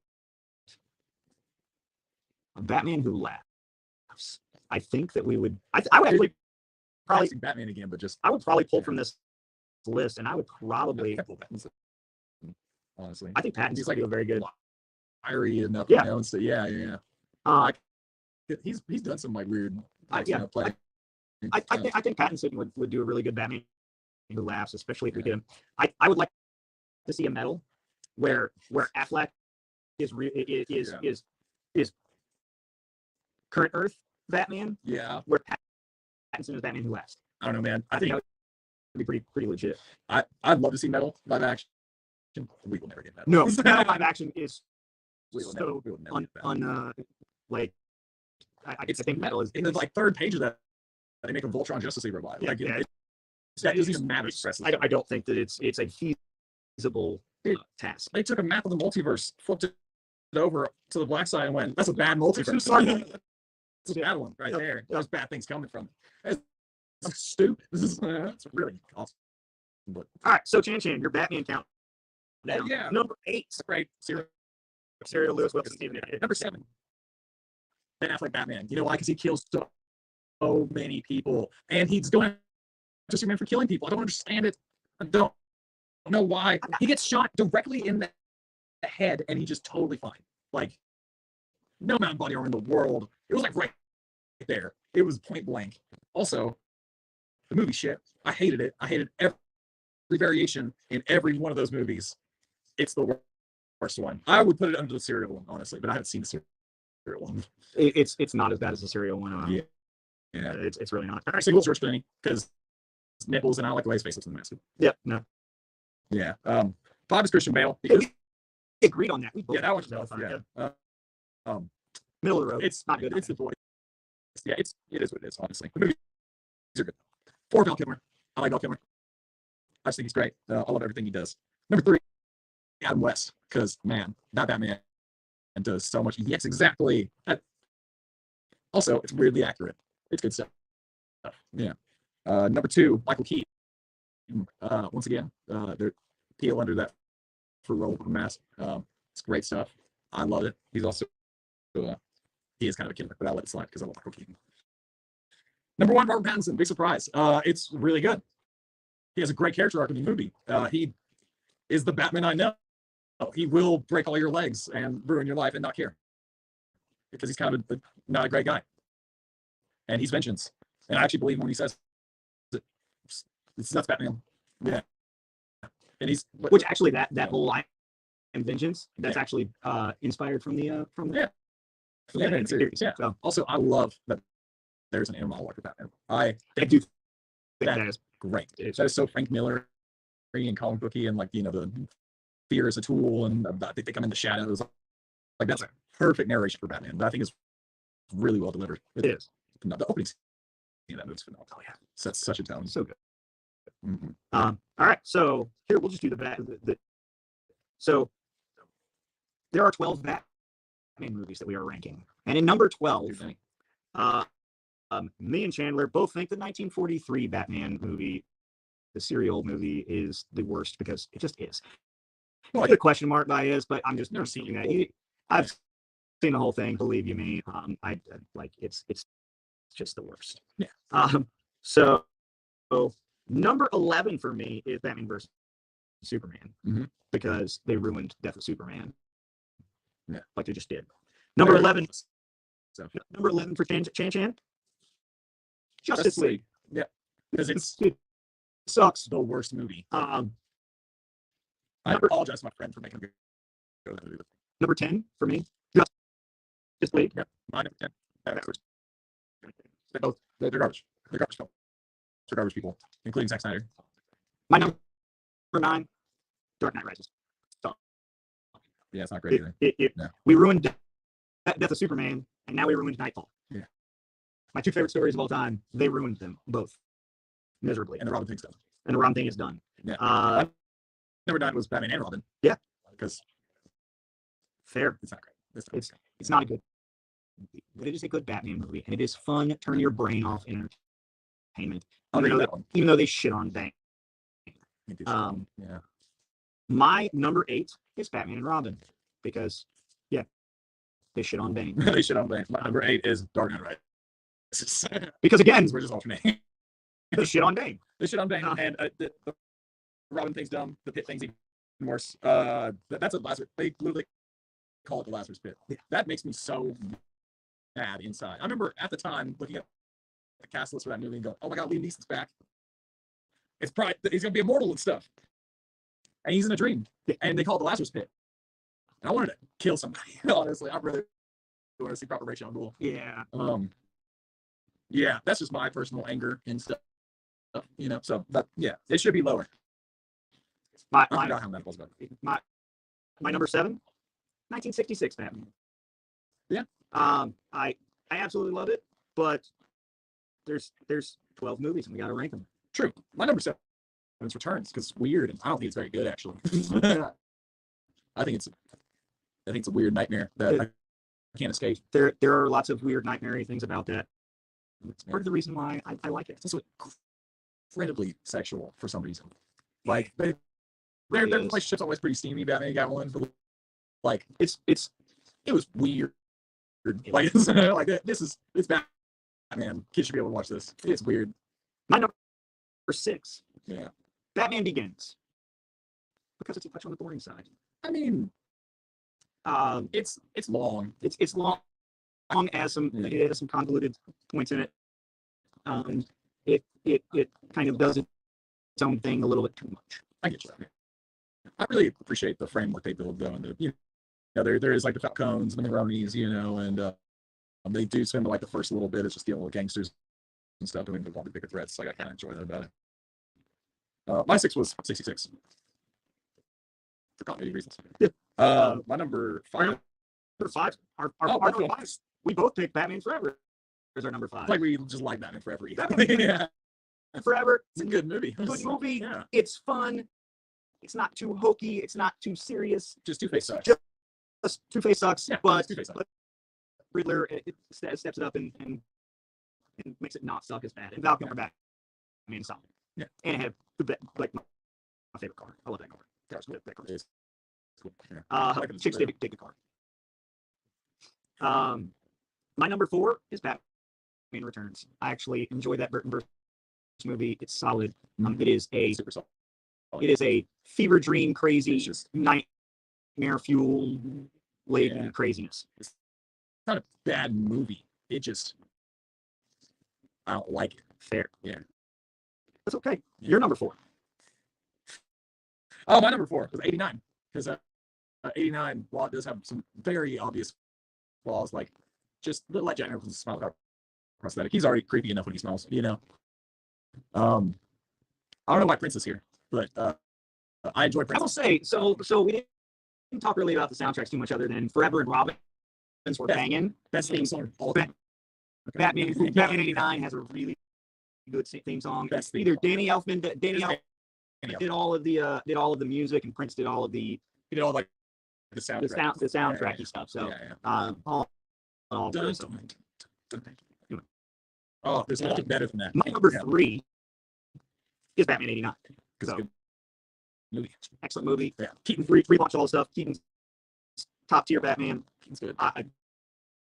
Speaker 1: A Batman who laughs. I think that we would. I would actually probably
Speaker 2: see Batman again, but just
Speaker 1: I would probably pull from this list, and I would probably.
Speaker 2: Honestly,
Speaker 1: I think Pattinson's like a very good.
Speaker 2: Fiery enough,
Speaker 1: yeah.
Speaker 2: And so yeah. He's done some like weird. Play.
Speaker 1: I think Pattinson would do a really good Batman who laughs, especially if we get him. I would like to see a medal where Affleck is current Earth Batman.
Speaker 2: Yeah.
Speaker 1: Where Pattinson is Batman who laughs.
Speaker 2: I don't know, man. I think
Speaker 1: that would be pretty legit.
Speaker 2: I'd love to see metal live action. We will never get metal.
Speaker 1: No, metal live action is
Speaker 2: we will never
Speaker 1: like I think metal is
Speaker 2: in the like third page of that they make a Voltron Justice League revival. That doesn't even matter.
Speaker 1: I don't think that it's a feasible task.
Speaker 2: They took a map of the multiverse, flipped it over to the black side, and went, "That's a bad multiverse." It's a bad one right there. There's bad things coming from it. It's stupid. It's really awesome. But
Speaker 1: all right, so Chan, your Batman count.
Speaker 2: Now, yeah,
Speaker 1: number 8.
Speaker 2: Great.
Speaker 1: Serial Lewis Wilson, Stephen.
Speaker 2: Number 7. Ben Affleck Batman. You know why? Because he kills so many people, and he's going to Superman for killing people. I don't understand it. I don't know why. He gets shot directly in the head, and he's just totally fine. Like, no amount of body armor in the world. It was like right there. It was point blank. Also, the movie shit. I hated it. I hated every variation in every one of those movies. It's the worst one. I would put it under the serial one, honestly, but I haven't seen the serial one.
Speaker 1: It's not as bad as the serial one.
Speaker 2: Yeah,
Speaker 1: it's really not.
Speaker 2: I single George Clooney because nipples, and I like the way his face looks in the mask.
Speaker 1: Yep. No.
Speaker 2: Yeah. 5 is Christian Bale. Because,
Speaker 1: we agreed on that.
Speaker 2: That one's tough. Yeah.
Speaker 1: Middle of the road.
Speaker 2: It's not good. It's the voice. Yeah, it is what it is. Honestly, the movies are good. 4, Val Kilmer. I like Val Kilmer. I just think he's great. I love everything he does. Number 3, Adam West, because man, that Batman does so much. Yes, exactly. Also, it's weirdly accurate. It's good stuff. Yeah. Number 2, Michael Keaton. Once again, they're peel under that for role of the mask. It's great stuff. I love it. He's also he is kind of a killer, but I'll let it slide because I love Michael Keaton. Number 1, Robert Pattinson. Big surprise. It's really good. He has a great character arc in the movie. He is the Batman I know. He will break all your legs and ruin your life and not care because he's kind of not a great guy. And he's vengeance. And I actually believe when he says that's Batman. Yeah. And
Speaker 1: which actually that whole line and vengeance that's actually inspired from the
Speaker 2: series. Yeah. So, also, I love that there's an inner monologue for Batman. I
Speaker 1: do think that is
Speaker 2: great. That is so Frank Miller and comic booky, and like the fear is a tool, and they come in the shadows. Like that's a perfect narration for Batman. That I think is really well delivered.
Speaker 1: It is.
Speaker 2: The opening scene of that movie's phenomenal. Oh yeah, sets such a tone.
Speaker 1: So good.
Speaker 2: Mm-hmm.
Speaker 1: All right, so here we'll just do so there are 12 Batman movies that we are ranking, and in number 12, me and Chandler both think the 1943 Batman movie the serial movie is the worst because it just is.
Speaker 2: Well,
Speaker 1: I get a question mark by is, but I'm just
Speaker 2: never
Speaker 1: never
Speaker 2: seen
Speaker 1: seeing
Speaker 2: it.
Speaker 1: that. I've seen the whole thing. Believe you me. I like it's just the worst.
Speaker 2: Yeah.
Speaker 1: So number 11 for me is Batman versus Superman because they ruined Death of Superman.
Speaker 2: Yeah,
Speaker 1: like they just did. Number 11. So number 11 for Chan. Justice League.
Speaker 2: Yeah, because it
Speaker 1: sucks.
Speaker 2: the worst movie.
Speaker 1: I
Speaker 2: apologize to my friend for making me go to the movie.
Speaker 1: Number 10 for me, Justice League.
Speaker 2: Yep, mine number 10. They're garbage. They're garbage films. They're garbage people, including Zack Snyder.
Speaker 1: My number 9, Dark Knight Rises. So,
Speaker 2: yeah, it's not great either. No.
Speaker 1: We ruined Death of Superman, and now we ruined Nightfall.
Speaker 2: Yeah.
Speaker 1: My 2 favorite stories of all time, they ruined them both miserably.
Speaker 2: And the Robin thing's done.
Speaker 1: And the Robin thing is done.
Speaker 2: Yeah. Number 9 was Batman and Robin.
Speaker 1: Yeah.
Speaker 2: Because
Speaker 1: fair.
Speaker 2: It's not great.
Speaker 1: It's not a good movie, but it is a good Batman movie, and it is fun. Turn your brain off entertainment. Even though they shit on Bane.
Speaker 2: Yeah.
Speaker 1: My number 8 is Batman and Robin because, yeah, they shit on Bane.
Speaker 2: They shit on Bane. My number 8 is Dark Knight Rises.
Speaker 1: Because again,
Speaker 2: we're just alternating.
Speaker 1: They shit on Bane.
Speaker 2: They shit on Bane, and the Robin thing's dumb. The Pit thing's even worse. That's a Lazarus. They literally call it the Lazarus Pit.
Speaker 1: Yeah.
Speaker 2: That makes me so mad inside. I remember at the time looking at the cast list for that movie and going, "Oh my God, Liam Neeson's back. It's probably he's gonna be immortal and stuff." And he's in a dream, and they call it the Lazarus Pit. And I wanted to kill somebody. Honestly, I really want to see proper Rachel on Bull.
Speaker 1: Yeah.
Speaker 2: Yeah, that's just my personal anger and stuff. So that it should be lower. I forgot how that was about.
Speaker 1: My number 7, 1966 Batman.
Speaker 2: Yeah.
Speaker 1: I absolutely love it, but there's 12 movies and we got to rank them.
Speaker 2: True. My number 7 is Returns because it's weird and I don't think it's very good actually. I think it's a weird nightmare that I can't escape.
Speaker 1: There are lots of weird nightmare things about that. It's part of the reason why I like it.
Speaker 2: It's also incredibly sexual for some reason. Like their relationship's always pretty steamy. Batman got one, but like it was weird. Like it's Batman. Kids should be able to watch this. It's weird.
Speaker 1: My number 6.
Speaker 2: Yeah.
Speaker 1: Batman Begins. Because it's a touch on the boring side.
Speaker 2: I mean, it's long.
Speaker 1: It's long as it has some convoluted points in it. It kind of does its own thing a little bit too much.
Speaker 2: I get you. I really appreciate the framework they build though, and there is like the Falcons and the Maronis, and they do spend like the first little bit it's just dealing with gangsters and stuff doing the bigger threats. Like I kind of enjoy that about it. My 6 was 66. For continuity reasons.
Speaker 1: Yeah.
Speaker 2: My number 5.
Speaker 1: Number 5. Our number 5. We both picked Batman Forever as our number 5.
Speaker 2: It's like we just like Batman Forever.
Speaker 1: Yeah. Forever.
Speaker 2: It's a good movie.
Speaker 1: Good movie.
Speaker 2: Yeah.
Speaker 1: It's fun. It's not too hokey. It's not too serious.
Speaker 2: Just Two-Face sucks.
Speaker 1: Just Two-Face sucks.
Speaker 2: Yeah,
Speaker 1: but
Speaker 2: Two-Face sucks.
Speaker 1: Riddler steps it up and makes it not suck as bad. And Val Kilmer back. I mean, solid.
Speaker 2: Yeah.
Speaker 1: And I have like my favorite car. I love that car. That car.
Speaker 2: Yeah.
Speaker 1: Chicks take the car. My number 4 is Batman Returns. I actually enjoy that Burton versus movie. It's solid. It is super solid. It is a fever dream, crazy, nightmare fuel laden craziness.
Speaker 2: It's not a bad movie. I don't like it.
Speaker 1: Fair.
Speaker 2: Yeah.
Speaker 1: That's okay. You're number 4.
Speaker 2: Oh, my number 4 was 89. Because 89, while it does have some very obvious flaws, like just let Jack Nicholson smile without prosthetic. He's already creepy enough when he smells, I don't know why Prince is here, but I enjoy Prince.
Speaker 1: I will say, so we didn't talk really about the soundtracks too much other than Forever and Robin were banging.
Speaker 2: Best theme song all
Speaker 1: time. Batman 89 has a really good theme song. Either Danny Elfman did all of the music and Prince did all of the
Speaker 2: like the soundtrack.
Speaker 1: The soundtracky stuff. So all
Speaker 2: oh, there's nothing better than that.
Speaker 1: My number 3 is Batman '89.
Speaker 2: Because
Speaker 1: So,
Speaker 2: movie.
Speaker 1: excellent movie.
Speaker 2: Yeah.
Speaker 1: Keaton relaunched all the stuff. Keaton's top tier Batman.
Speaker 2: It's good.
Speaker 1: I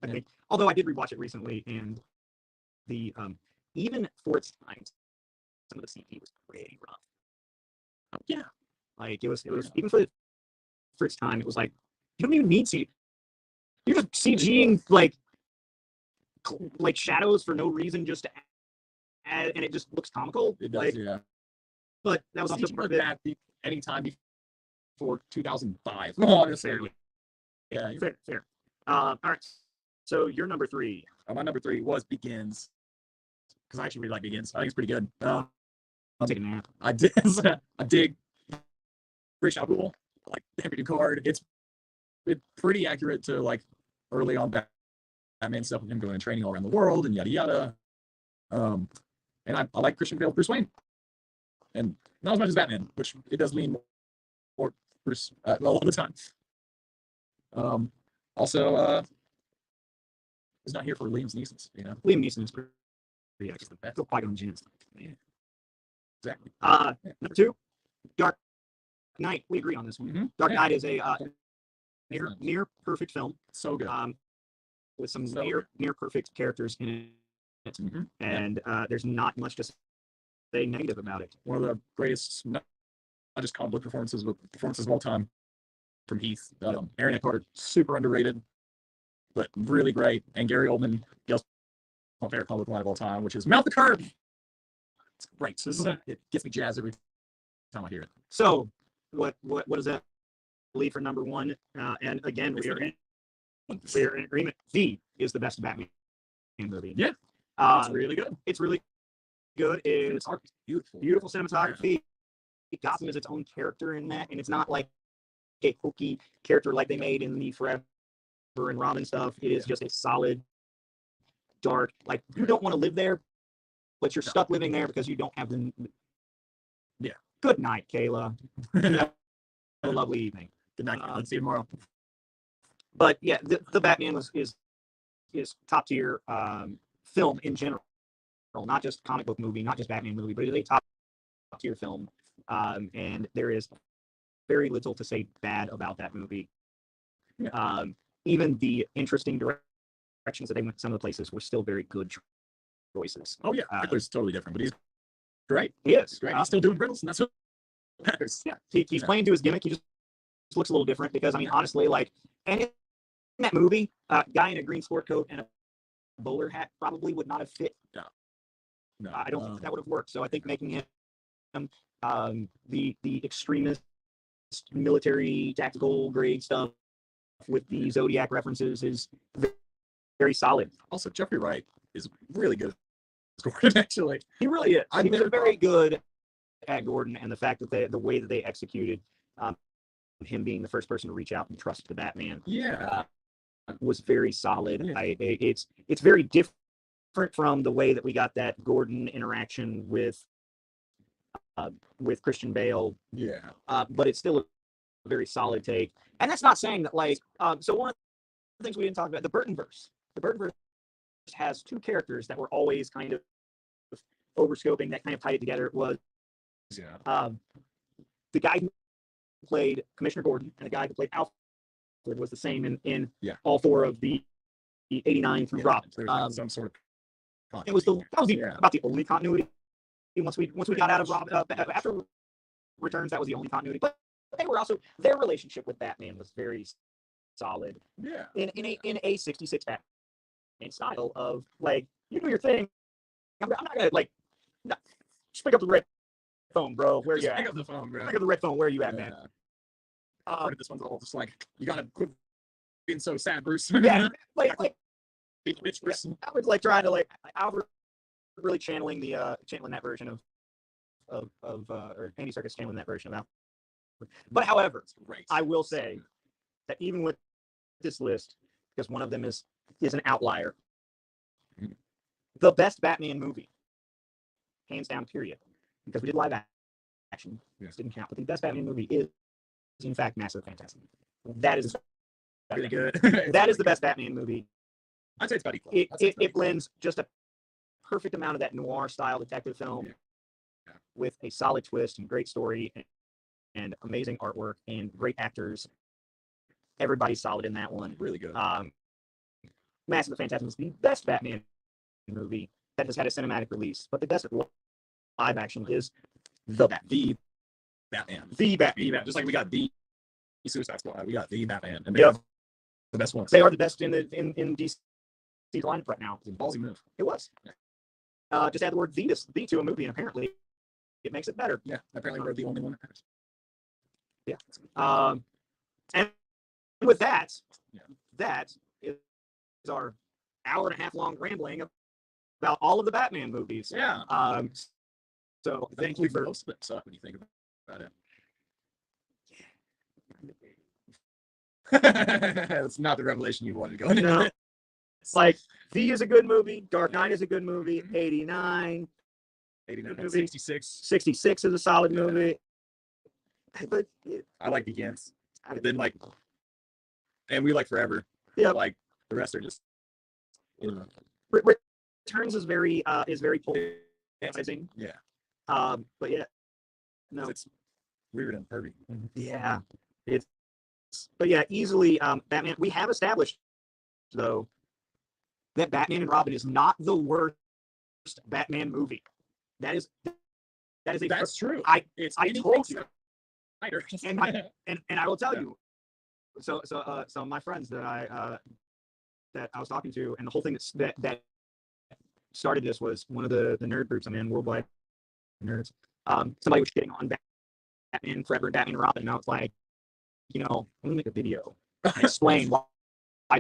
Speaker 1: think. Although I did rewatch it recently, and the even for its time, some of the CG was pretty rough.
Speaker 2: Yeah.
Speaker 1: Like it was even for its time, it was like you don't even need CG. You're just CGing like shadows for no reason, just to add, and it just looks comical.
Speaker 2: It does,
Speaker 1: like,
Speaker 2: yeah.
Speaker 1: But that was also
Speaker 2: CG
Speaker 1: part of
Speaker 2: looked
Speaker 1: it.
Speaker 2: bad any time before 2005. Honestly. Yeah.
Speaker 1: Fair. All right. So you're number 3.
Speaker 2: My number 3 was Begins. Because I actually really like Begins. I think it's pretty good.
Speaker 1: I'll take a nap.
Speaker 2: I dig Rich Al like Henry Ducard. It's pretty accurate to like early on Batman stuff with him going and training all around the world and yada yada. And I like Christian Bale, Bruce Wayne, and not as much as Batman, which it does lean more Bruce a lot of the time. Also, he's not here for Liam Neeson's, you know.
Speaker 1: Liam Neeson is pretty
Speaker 2: He's the best.
Speaker 1: Go fight on Jins.
Speaker 2: Yeah. Exactly.
Speaker 1: Number 2, Dark Knight. We agree on this one.
Speaker 2: Mm-hmm.
Speaker 1: Dark Knight is a near perfect film.
Speaker 2: So good.
Speaker 1: With some
Speaker 2: So
Speaker 1: near perfect characters in it.
Speaker 2: Mm-hmm.
Speaker 1: And there's not much to say negative about it.
Speaker 2: One of the greatest, not just comic book performances, but performances of all time from Heath. Aaron Eckhart, super underrated, but really great. And Gary Oldman, my favorite comic book line of all time, which is "Mount the Curb." It's great. It gets me jazzed every time I hear it.
Speaker 1: So, what does that leave for number 1? And again, we are in agreement. V is the best Batman movie.
Speaker 2: Yeah, it's really good.
Speaker 1: It's really good. It's beautiful cinematography. Yeah. Gotham is its own character in that, and it's not like a hokey character like they made in the Forever and Robin stuff. It is just a solid, dark. Like you don't want to live there, but you're stuck living there because you don't have the.
Speaker 2: Yeah.
Speaker 1: Good night, Kayla. Have a lovely evening.
Speaker 2: Good night. Let's see you tomorrow.
Speaker 1: But yeah, the Batman is top tier film in general, not just comic book movie, not just Batman movie, but it is a top tier film. And there is very little to say bad about that movie. Yeah. Even the interesting directions that they went, some of the places were still very good choices.
Speaker 2: Oh yeah, Hitler's totally different, but he's great.
Speaker 1: He is.
Speaker 2: Great. He's still doing riddles, and that's what matters.
Speaker 1: Yeah, he's playing to his gimmick. He just looks a little different because, I mean, honestly, like, and in that movie, guy in a green sport coat and a bowler hat probably would not have fit.
Speaker 2: No,
Speaker 1: I don't think that would have worked. So I think making him the extremist military tactical grade stuff with the Zodiac references is very solid.
Speaker 2: Also, Jeffrey Wright is really good as Gordon, actually.
Speaker 1: He really is. He's very good at Gordon, and the fact that the way that they executed him being the first person to reach out and trust the Batman was very solid. Yeah. It's very different from the way that we got that Gordon interaction with Christian Bale.
Speaker 2: Yeah.
Speaker 1: But it's still a very solid take. And that's not saying that, like, so one of the things we didn't talk about, the Burtonverse. The Burtonverse has two characters that were always kind of overscoping, that kind of tied it together. It was the guy who played Commissioner Gordon and the guy who played Alfred was the same in all four of the 89 through Robin.
Speaker 2: Some sort of
Speaker 1: it was about the only continuity. Once we got out of Robin after Returns, that was the only continuity. But they were also, their relationship with Batman was very solid.
Speaker 2: Yeah.
Speaker 1: In a 66 Batman style of, like, you do your thing. I'm not gonna, like, just pick up the red phone, bro. Where you at?
Speaker 2: Pick up the phone, bro.
Speaker 1: Pick up the red phone. Where you at, man?
Speaker 2: This one's all just like, you gotta quit being so sad, Bruce.
Speaker 1: Yeah, like
Speaker 2: Bruce.
Speaker 1: I was like trying to, like, Albert really channeling that version of or Andy Serkis channeling that version of Alfred. But however, I will say that even with this list, because one of them is an outlier, the best Batman movie, hands down, period, because we did live action, this didn't count, but the best Batman movie is in fact Massive Fantastic. That is
Speaker 2: really good.
Speaker 1: That is the best Batman movie.
Speaker 2: I'd say it's about equal.
Speaker 1: It blends just a perfect amount of that noir style detective film with a solid twist and great story and amazing artwork and great actors. Everybody's solid in that one.
Speaker 2: Really good.
Speaker 1: Mask of the Phantasm is the best Batman movie that has had a cinematic release, but the best live action is the Batman.
Speaker 2: The Batman.
Speaker 1: The Batman.
Speaker 2: The Batman. Just like we got the Suicide Squad, we got the Batman, and
Speaker 1: Yep.
Speaker 2: the best ones.
Speaker 1: They are the best in DC's lineup right now.
Speaker 2: It's a ballsy move.
Speaker 1: It was. Just add the word the to a movie, and apparently it makes it better.
Speaker 2: Yeah, apparently we're the only one that matters.
Speaker 1: Yeah. And with that,
Speaker 2: Yeah.
Speaker 1: that is our hour-and-a-half long rambling about all of the Batman movies.
Speaker 2: Yeah.
Speaker 1: So
Speaker 2: I think
Speaker 1: thank you
Speaker 2: we
Speaker 1: for.
Speaker 2: both splits up when you think about it. That's not the revelation you wanted to go into.
Speaker 1: No. It's like V is a good movie, Dark Knight is a good movie, 89,
Speaker 2: 89,
Speaker 1: movie.
Speaker 2: 66.
Speaker 1: 66 is a solid movie. But
Speaker 2: I like Begins. And then like, and we like Forever.
Speaker 1: Yeah.
Speaker 2: Like the rest are just, you know.
Speaker 1: Returns is very polarizing.
Speaker 2: Yeah.
Speaker 1: But yeah, no,
Speaker 2: It's weird and pervy.
Speaker 1: yeah, it's. But yeah, easily Batman. We have established though that Batman and Robin is not the worst Batman movie. That's
Speaker 2: true.
Speaker 1: I
Speaker 2: It's
Speaker 1: told you.
Speaker 2: Snyder.
Speaker 1: And I will tell you. So my friends that I was talking to, and the whole thing that started this was one of the nerd groups I'm in, Worldwide Nerds. Somebody was shitting on Batman Forever and Batman and Robin, and I was like, I'm gonna make a video and explain why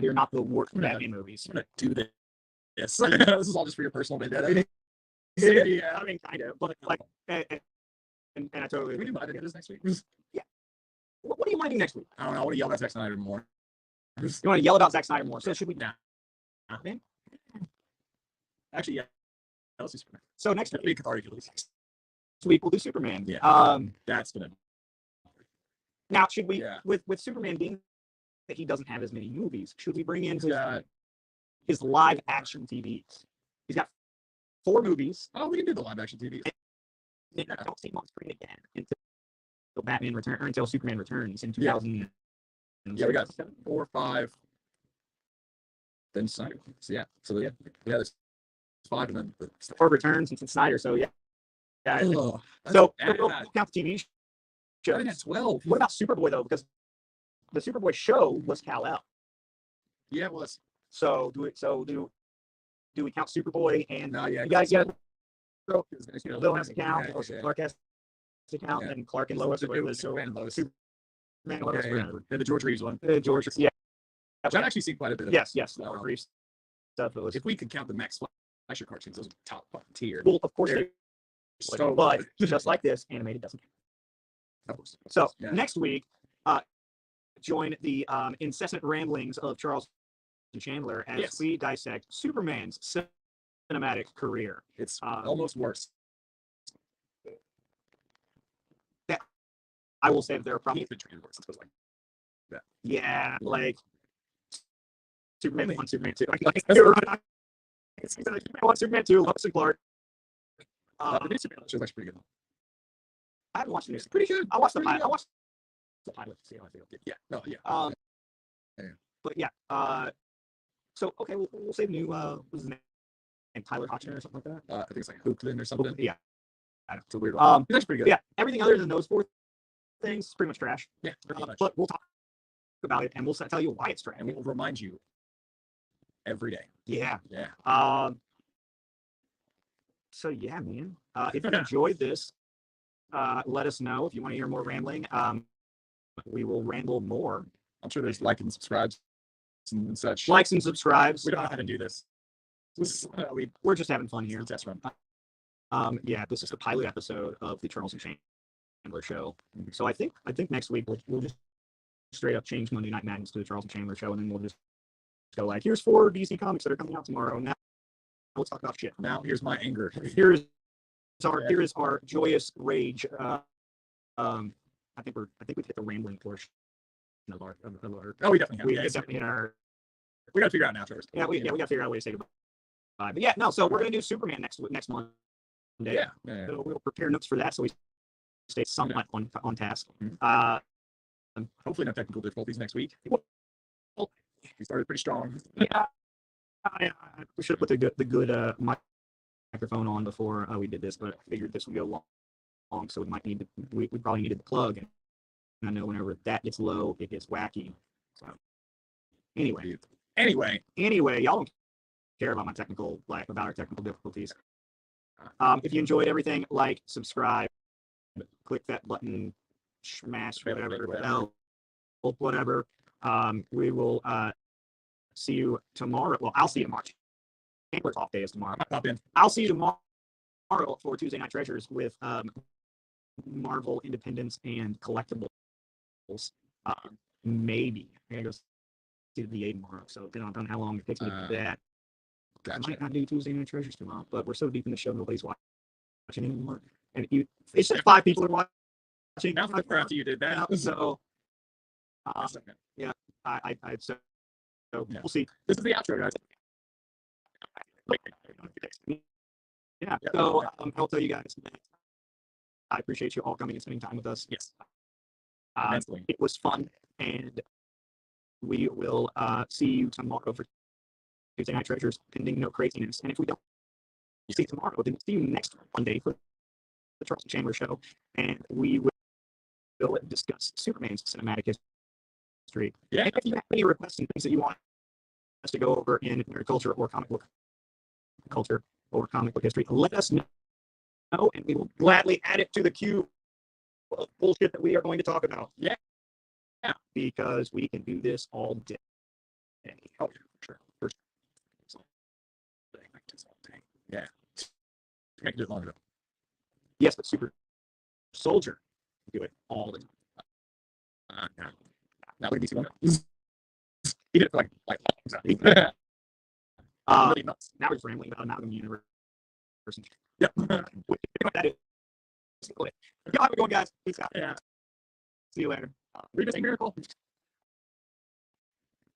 Speaker 1: they're not the worst Batman movies.
Speaker 2: I'm gonna do this. Yes. This is all just for your personal vendetta.
Speaker 1: Yeah, I mean, kind of, but like, and I totally.
Speaker 2: Can we do my vendettas next week?
Speaker 1: What do you want to do next week?
Speaker 2: I don't know. I want to yell at Zack Snyder more.
Speaker 1: You want to yell about Zack Snyder more? So should we?
Speaker 2: Nah.
Speaker 1: Man?
Speaker 2: Actually, yeah. Let's do Superman.
Speaker 1: So next
Speaker 2: That'd be cathartic at least.
Speaker 1: week we'll do Superman.
Speaker 2: Yeah. That's gonna.
Speaker 1: Now should we
Speaker 2: Yeah.
Speaker 1: with Superman being that he doesn't have as many movies, should we bring in
Speaker 2: Yeah.
Speaker 1: his live action TVs? He's got 4 movies.
Speaker 2: Oh, we can do the live action TV.
Speaker 1: And I don't see him on screen again until Superman returns in 2000.
Speaker 2: Yeah, we got 7, 4, 5. Then Snyder. So yeah. So yeah, there's 5 and then.
Speaker 1: Or returns and Snyder. So yeah.
Speaker 2: Oh,
Speaker 1: So we'll count the TV shows.
Speaker 2: I think that's 12.
Speaker 1: What about Superboy though? Because the Superboy show was Kal-El.
Speaker 2: Yeah, it was.
Speaker 1: So do we count Superboy and
Speaker 2: No, yeah.
Speaker 1: you guys get
Speaker 2: So,
Speaker 1: Lil has to count,
Speaker 2: yeah.
Speaker 1: Clark has to count,
Speaker 2: Yeah.
Speaker 1: and Clark and Lois.
Speaker 2: It was Superman and Lois.
Speaker 1: Superman and Lois.
Speaker 2: And the George Reeves one.
Speaker 1: George, yeah.
Speaker 2: I've actually seen quite a bit of
Speaker 1: Yes.
Speaker 2: George
Speaker 1: Reeves stuff.
Speaker 2: If we could count the Max Fleischer cartoons, those are top fucking tier.
Speaker 1: Well, of course,
Speaker 2: They're so
Speaker 1: but
Speaker 2: good.
Speaker 1: just like this, animated doesn't count.
Speaker 2: Of course.
Speaker 1: So
Speaker 2: Yeah.
Speaker 1: next week, join the incessant ramblings of Charles and Chandler as we dissect Superman's cinematic career.
Speaker 2: It's almost worse.
Speaker 1: I will say that there are probably
Speaker 2: The trend worse. It was like
Speaker 1: like Superman 1, Superman 2. Superman 1, Superman 2, Lois and Clark.
Speaker 2: the new Superman show is actually pretty good.
Speaker 1: I haven't watched the news.
Speaker 2: Pretty good.
Speaker 1: I watched the
Speaker 2: Pretty
Speaker 1: pilot.
Speaker 2: good.
Speaker 1: I watched the pilot to see how I feel.
Speaker 2: Yeah. No. Yeah. Yeah.
Speaker 1: But yeah. So okay, we'll say the new. What's his name? Tyler Hoechlin or something like that.
Speaker 2: I think it's like Hoopland or something.
Speaker 1: Yeah.
Speaker 2: It's a weird one. That's pretty good.
Speaker 1: Yeah. Everything other than those 4 things is pretty much trash.
Speaker 2: Yeah. Pretty much.
Speaker 1: But we'll talk about it and we'll tell you why it's trash.
Speaker 2: And we will remind you every day.
Speaker 1: Yeah.
Speaker 2: Yeah.
Speaker 1: So yeah, man. If you enjoyed this, let us know if you want to hear more rambling. We will ramble more.
Speaker 2: I'm sure there's like and subscribes and such.
Speaker 1: Likes and subscribes.
Speaker 2: We don't know how to do this.
Speaker 1: We're just having fun here.
Speaker 2: It's a test run.
Speaker 1: Yeah, this is the pilot episode of the Charles and Chandler Show. So I think next week we'll just straight up change Monday Night Madness to the Charles and Chandler Show, and then we'll just go like, here's 4 DC comics that are coming out tomorrow. Now let's talk about shit.
Speaker 2: Now here's my anger.
Speaker 1: Here is our joyous rage. I think we've hit the rambling portion of our.
Speaker 2: Oh, we definitely have.
Speaker 1: We
Speaker 2: Yeah,
Speaker 1: definitely hit our.
Speaker 2: we got to figure out an outro.
Speaker 1: Yeah, we got to figure out a way to say goodbye. But yeah, no. So we're gonna do Superman next month.
Speaker 2: Yeah.
Speaker 1: So we'll prepare notes for that so we stay somewhat on task.
Speaker 2: Hopefully, no technical difficulties next week.
Speaker 1: Well,
Speaker 2: We started pretty strong.
Speaker 1: yeah, we should have put the good microphone on before we did this, but I figured this would go long, so we probably needed the plug. And I know whenever that gets low, it gets wacky. So anyway, y'all don't care about our technical difficulties. If you enjoyed everything, like, subscribe, click that button, smash whatever, whatever. We will see you tomorrow. Well, I'll see you tomorrow. Chandler's off day is tomorrow. I'll see you tomorrow for Tuesday Night Treasures with Marvel Independence and Collectibles. Maybe I'm gonna go see the VA tomorrow, so depending on how long it takes me to do that.
Speaker 2: Gotcha.
Speaker 1: I might not do Tuesday Night Treasures tomorrow, but we're so deep in the show, nobody's watching anymore. And it's just 5 people are watching.
Speaker 2: Now after you did that,
Speaker 1: so yeah, so
Speaker 2: yeah.
Speaker 1: we'll see.
Speaker 2: This is the outro, guys.
Speaker 1: Yeah. So I'll tell you guys, I appreciate you all coming and spending time with us.
Speaker 2: Yes.
Speaker 1: It was fun, and we will see you tomorrow for Tuesday Night Treasures, pending no craziness. And if we don't see you tomorrow, then see you next Monday for the Charles and Chandler Show, and we will discuss Superman's cinematic history.
Speaker 2: Yeah.
Speaker 1: And if you have any requests and things that you want us to go over in nerd culture or comic book culture or comic book history, let us know, and we will gladly add it to the queue of bullshit that we are going to talk about.
Speaker 2: Yeah.
Speaker 1: Because we can do this all day.
Speaker 2: Oh, for sure. Yeah. Make it longer.
Speaker 1: Yes, but Super Soldier do it all the time.
Speaker 2: No. Not like DC one. He did it for like really nuts.
Speaker 1: Now we're just rambling about Amalgam Universe.
Speaker 2: Yeah.
Speaker 1: That is. Y'all have a good one, guys. Peace out.
Speaker 2: Yeah.
Speaker 1: See you later.
Speaker 2: Read Mr. Miracle.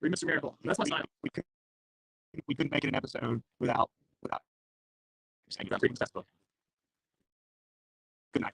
Speaker 2: Read Mr. Miracle. That's my sign.
Speaker 1: We couldn't make it an episode without saying that. Reading that book. Good night.